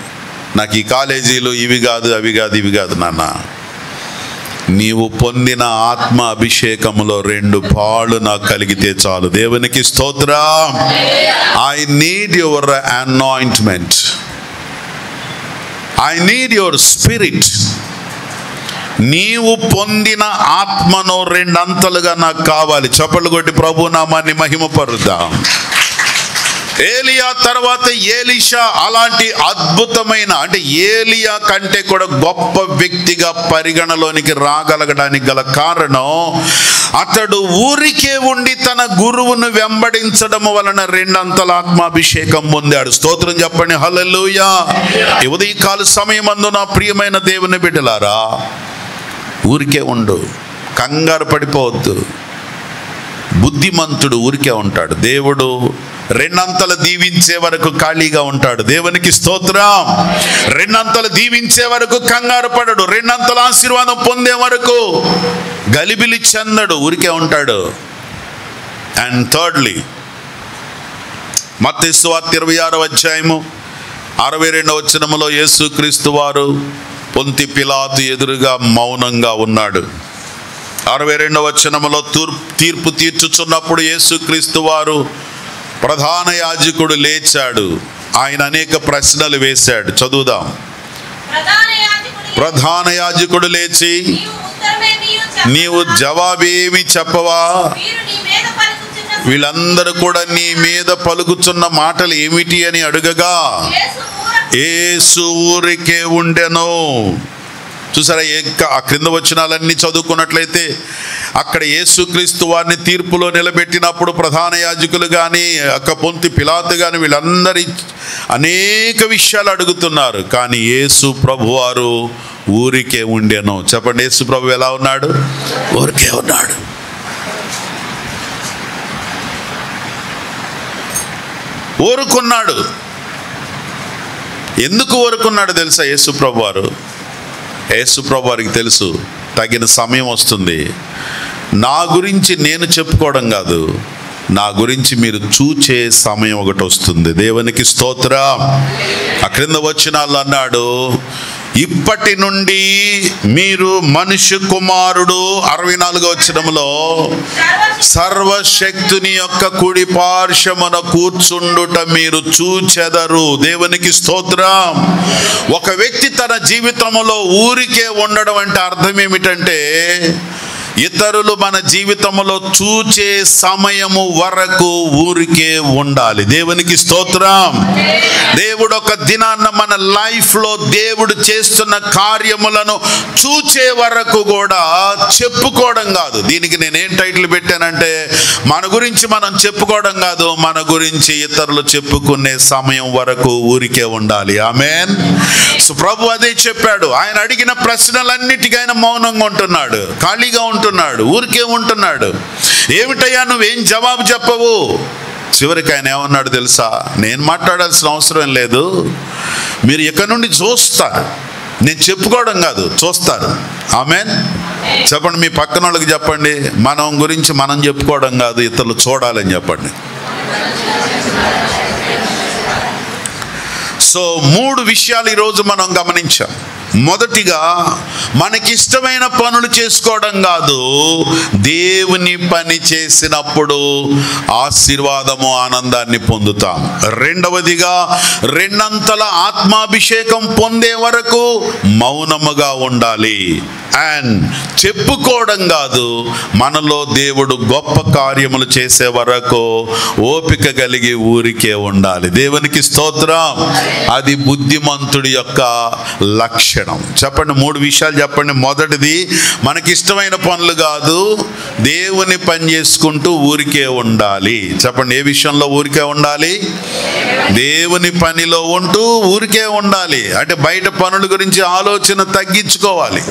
Speaker 1: నాకు ఈ కాలేజీలు ఇవి కాదు, అవి కాదు, ఇవి కాదు నాన్న, నీవు పొందిన ఆత్మ అభిషేకములో 2 పాళ్ళు నాకు కలిగితే చాలు. దేవునికి స్తోత్రం. I need your anointment, I need your spirit. నీవు పొందిన ఆత్మను 2 అంతలుగా నాకు కావాలి. చప్పట్లు కొట్టి ప్రభు నామాన్ని మహిమపరుద్దాం. ఏలియా తర్వాత ఎలీషా అలాంటి అద్భుతమైన, అంటే ఏలియా కంటే కూడా గొప్ప వ్యక్తిగా పరిగణలోనికి రాగలగడానికి గల కారణం, అతడు ఊరికే ఉండి తన గురువును వెంబడించడం వలన 2 అంతల ఆత్మాభిషేకం పొందాడు. స్తోత్రం చెప్పండి, హల్లెలూయా. ఈ ఉదయకాల సమయమందు నా ప్రియమైన దేవుని బిడ్డలారా, ఊరికే ఉండు, కంగారు పడిపోవద్దు. బుద్ధిమంతుడు ఊరికే ఉంటాడు. దేవుడు రెండంతలు దీవించే వరకు ఖాళీగా ఉంటాడు. దేవునికి స్తోత్రం. రెండంతలు దీవించే వరకు కంగారు పడడు. రెండంతల ఆశీర్వాదం పొందే వరకు గలిబిలి చెందడు, ఊరికే ఉంటాడు. అండ్ థర్డ్లీ, మత్తయి సువార్త 26వ అధ్యాయము 62వ వచనములో యేసుక్రీస్తు వారు పొంతి పిలాతు ఎదురుగా మౌనంగా ఉన్నాడు. 62వ వచనములో తీర్పు తీర్చుచున్నప్పుడు యేసుక్రీస్తు వారు ప్రధాన యాజకుడు లేచాడు. ఆయన అనేక ప్రశ్నలు వేశాడు. చదువుదాం. ప్రధాన యాజకుడు లేచి, నీవు జవాబేమి చెప్పవా? వీళ్ళందరూ కూడా నీ మీద పలుకుచున్న మాటలు ఏమిటి అని అడుగగా యేసు ఊరికే ఉండెను. చూసారా, ఆ క్రింద వచనాలన్నీ చదువుకున్నట్లయితే అక్కడ యేసుక్రీస్తు వారిని తీర్పులో నిలబెట్టినప్పుడు ప్రధాన యాజకులు కానీ పొంతి పిలాతు కానీ వీళ్ళందరి అనేక విషయాలు అడుగుతున్నారు. కానీ యేసు ప్రభు వారు ఊరికే ఉండెను. చెప్పండి, యేసు ప్రభు ఎలా ఉన్నాడు? ఊరికే ఉన్నాడు. ఊరుకున్నాడు. ఎందుకు ఊరుకున్నాడు తెలుసా? యేసుప్రభు వారు, యేసుప్రభు వారికి తెలుసు తగిన సమయం వస్తుంది. నా గురించి నేను చెప్పుకోవడం కాదు, నా గురించి మీరు చూచే సమయం ఒకటి వస్తుంది. దేవునికి స్తోత్రం. ఆ క్రింద వచనాలు అన్నాడు, ఇప్పటి నుండి మీరు మనుష్య కుమారుడు 64వ వచనంలో సర్వశక్తుని యొక్క కుడి పార్శ్వమున కూర్చుండుట మీరు చూచెదరు. దేవునికి స్తోత్రం. ఒక వ్యక్తి తన జీవితంలో ఊరికే ఉండడం అంటే అర్థం ఏమిటంటే, ఇతరులు మన జీవితంలో చూచే సమయము వరకు ఊరికే ఉండాలి. దేవునికి స్తోత్రం. దేవుడు ఒక దినాన్న మన లైఫ్లో దేవుడు చేస్తున్న కార్యములను చూచే వరకు కూడా చెప్పుకోవడం కాదు. దీనికి నేనేం టైటిల్ పెట్టానంటే, మన గురించి మనం చెప్పుకోవడం కాదు, మన గురించి ఇతరులు చెప్పుకునే సమయం వరకు ఊరికే ఉండాలి. ఆమేన్. సో ప్రభు అదే చెప్పాడు. ఆయన అడిగిన ప్రశ్నలన్నిటికీ ఆయన మౌనంగా ఉంటున్నాడు, ఖాళీగా ఉంటున్నాడు, ఊరికే ఉంటున్నాడు. ఏమిటయ్యా నువ్వేం జవాబు చెప్పవు? చివరికి ఆయన ఏమన్నాడు తెలుసా? నేను మాట్లాడాల్సిన అవసరం లేదు, మీరు ఇక్కడ నుండి చూస్తారు. నేను చెప్పుకోవడం కాదు, చూస్తారు. ఆమేన్. చెప్పండి, మీ పక్కన వాళ్ళకి చెప్పండి, మనం గురించి మనం చెప్పుకోవడం కాదు, ఇతరులు చూడాలని చెప్పండి. సో 3 విషయాలు ఈరోజు మనం గమనించాం. మొదటిగా, మనకిష్టమైన పనులు చేసుకోవడం కాదు, దేవుని పని చేసినప్పుడు ఆశీర్వాదము ఆనందాన్ని పొందుతాం. రెండవదిగా, రెండంతల ఆత్మాభిషేకం పొందే వరకు మౌనముగా ఉండాలి. అండ్ చెప్పుకోవడం కాదు, మనలో దేవుడు గొప్ప కార్యములు చేసే వరకు ఓపిక కలిగి ఊరికే ఉండాలి. దేవునికి స్తోత్రం. అది బుద్ధిమంతుడి యొక్క లక్షణం. చెప్పండి, 3 విషయాలు చెప్పండి. మొదటిది, మనకిష్టమైన పనులు కాదు, దేవుని పని చేసుకుంటూ ఊరికే ఉండాలి. చెప్పండి, ఏ విషయంలో ఊరికే ఉండాలి? దేవుని పనిలో ఉంటూ ఊరికే ఉండాలి. అంటే బయట పనుల గురించి ఆలోచన తగ్గించుకోవాలి.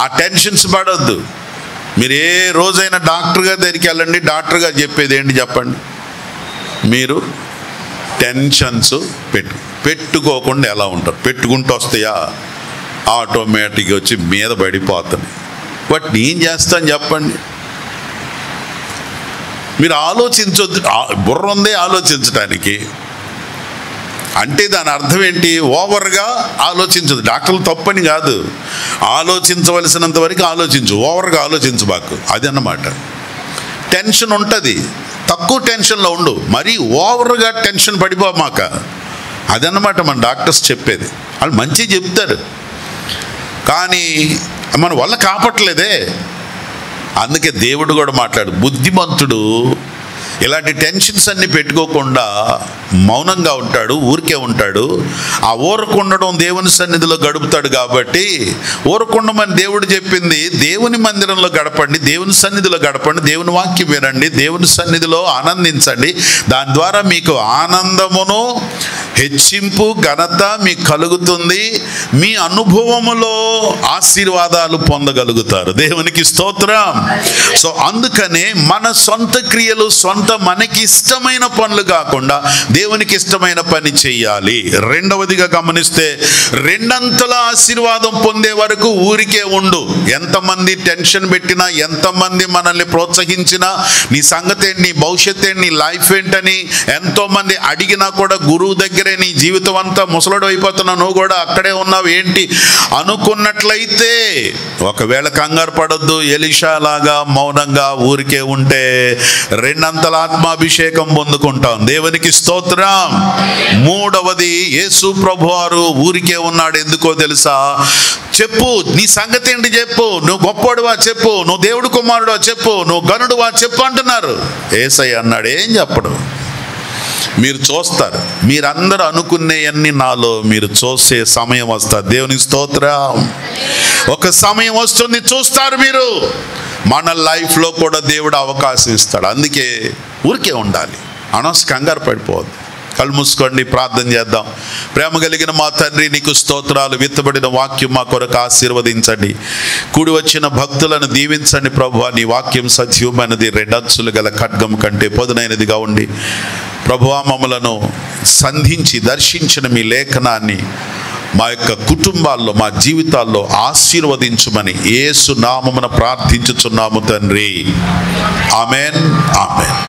Speaker 1: ఆ టెన్షన్స్ పడొద్దు. మీరు ఏ రోజైనా డాక్టర్ గారి దగ్గరికి వెళ్ళండి, డాక్టర్ గారు చెప్పేది ఏంటి చెప్పండి? మీరు టెన్షన్స్ పెట్టుకోకుండా ఎలా ఉంటారు? పెట్టుకుంటూ వస్తాయా? ఆటోమేటిక్గా వచ్చి మీద పడిపోతుంది. బట్ నేను చేస్తాను చెప్పండి. మీరు ఆలోచించొద్దు. బుర్ర ఉందే ఆలోచించడానికి. అంటే దాని అర్థం ఏంటి? ఓవర్గా ఆలోచించదు. డాక్టర్లు తప్పని కాదు, ఆలోచించవలసినంత వరకు ఆలోచించు, ఓవర్గా ఆలోచించబాకు. అది అన్నమాట. టెన్షన్ ఉంటుంది, తక్కువ టెన్షన్లో ఉండు, మరీ ఓవర్గా టెన్షన్ పడిపోమాక. అదన్నమాట మన డాక్టర్స్ చెప్పేది. వాళ్ళు మంచిగా చెప్తారు, కానీ మన వల్ల కాపట్లేదే. అందుకే దేవుడు కూడా మాట్లాడు, బుద్ధిమంతుడు ఇలాంటి టెన్షన్స్ అన్ని పెట్టుకోకుండా మౌనంగా ఉంటాడు, ఊరికే ఉంటాడు. ఆ ఊరకుండడం దేవుని సన్నిధిలో గడుపుతాడు. కాబట్టి ఊరకుండమని దేవుడు చెప్పింది, దేవుని మందిరంలో గడపండి, దేవుని సన్నిధిలో గడపండి, దేవుని వాక్యం వినండి, దేవుని సన్నిధిలో ఆనందించండి. దాని ద్వారా మీకు ఆనందమును హెచ్చింపు ఘనత మీకు కలుగుతుంది. మీ అనుభవములో ఆశీర్వాదాలు పొందగలుగుతారు. దేవునికి స్తోత్రం. సో అందుకనే మన సొంత క్రియలు, మనకి ఇష్టమైన పనులు కాకుండా దేవునికి ఇష్టమైన పని చెయ్యాలి. రెండవదిగా గమనిస్తే, రెండంతల ఆశీర్వాదం పొందే వరకు ఊరికే ఉండు. ఎంతమంది టెన్షన్ పెట్టినా, ఎంతమంది మనల్ని ప్రోత్సహించినా, నీ సంగతి ఏంటి, నీ భవిష్యత్ ఏంటి, నీ లైఫ్ ఏంటని ఎంతో మంది అడిగినా కూడా గురువు దగ్గరే నీ జీవితం అంతా ముసలుడు అయిపోతున్నావు, నువ్వు కూడా అక్కడే ఉన్నావు ఏంటి అనుకున్నట్లయితే ఒకవేళ కంగారు పడొద్దు. ఎలీషా లాగా మౌనంగా ఊరికే ఉంటే రెండంతల ఆత్మాభిషేకం పొందుకుంటాం. దేవునికి స్తోత్రం. మూడవది, యేసు ప్రభువారు ఊరికే ఉన్నాడు. ఎందుకో తెలుసా? చెప్పు, నీ సంగతి ఏంటి చెప్పు, నువ్వు గొప్పవాడువా చెప్పు, నువ్వు దేవుడు కుమారుడువా చెప్పు, నువ్వు గనుడువా చెప్పు అంటున్నారు. యేసయ్య అన్నాడు, ఏం చెప్పడు. మీరు చూస్తారు, మీరందరూ అనుకునేవన్నీ నాలో మీరు చూసే సమయం వస్తుంది. దేవునికి స్తోత్రం. ఒక సమయం వస్తుంది, చూస్తారు మీరు. మన లైఫ్లో కూడా దేవుడు అవకాశం ఇస్తాడు. అందుకే ఊరికే ఉండాలి, అనవసరంగా కంగారు పడిపోవద్దు. కళ్ళు మూసుకోండి, ప్రార్థన చేద్దాం. ప్రేమ కలిగిన మా తండ్రి, నీకు స్తోత్రాలు. విత్తబడిన వాక్యం మా కొరకు ఆశీర్వదించండి. కూడి వచ్చిన భక్తులను దీవించండి ప్రభువా. నీ వాక్యం సజీవమైనది, రెండంచులు గల ఖడ్గం కంటే పదునైనదిగా ఉండి ప్రభువా, మమ్మలను సంధించి దర్శించిన మీ లేఖనాన్ని మా యొక్క కుటుంబాల్లో, మా జీవితాల్లో ఆశీర్వదించుమని యేసు నామమున ప్రార్థించుచున్నాము తండ్రి. Amen, amen.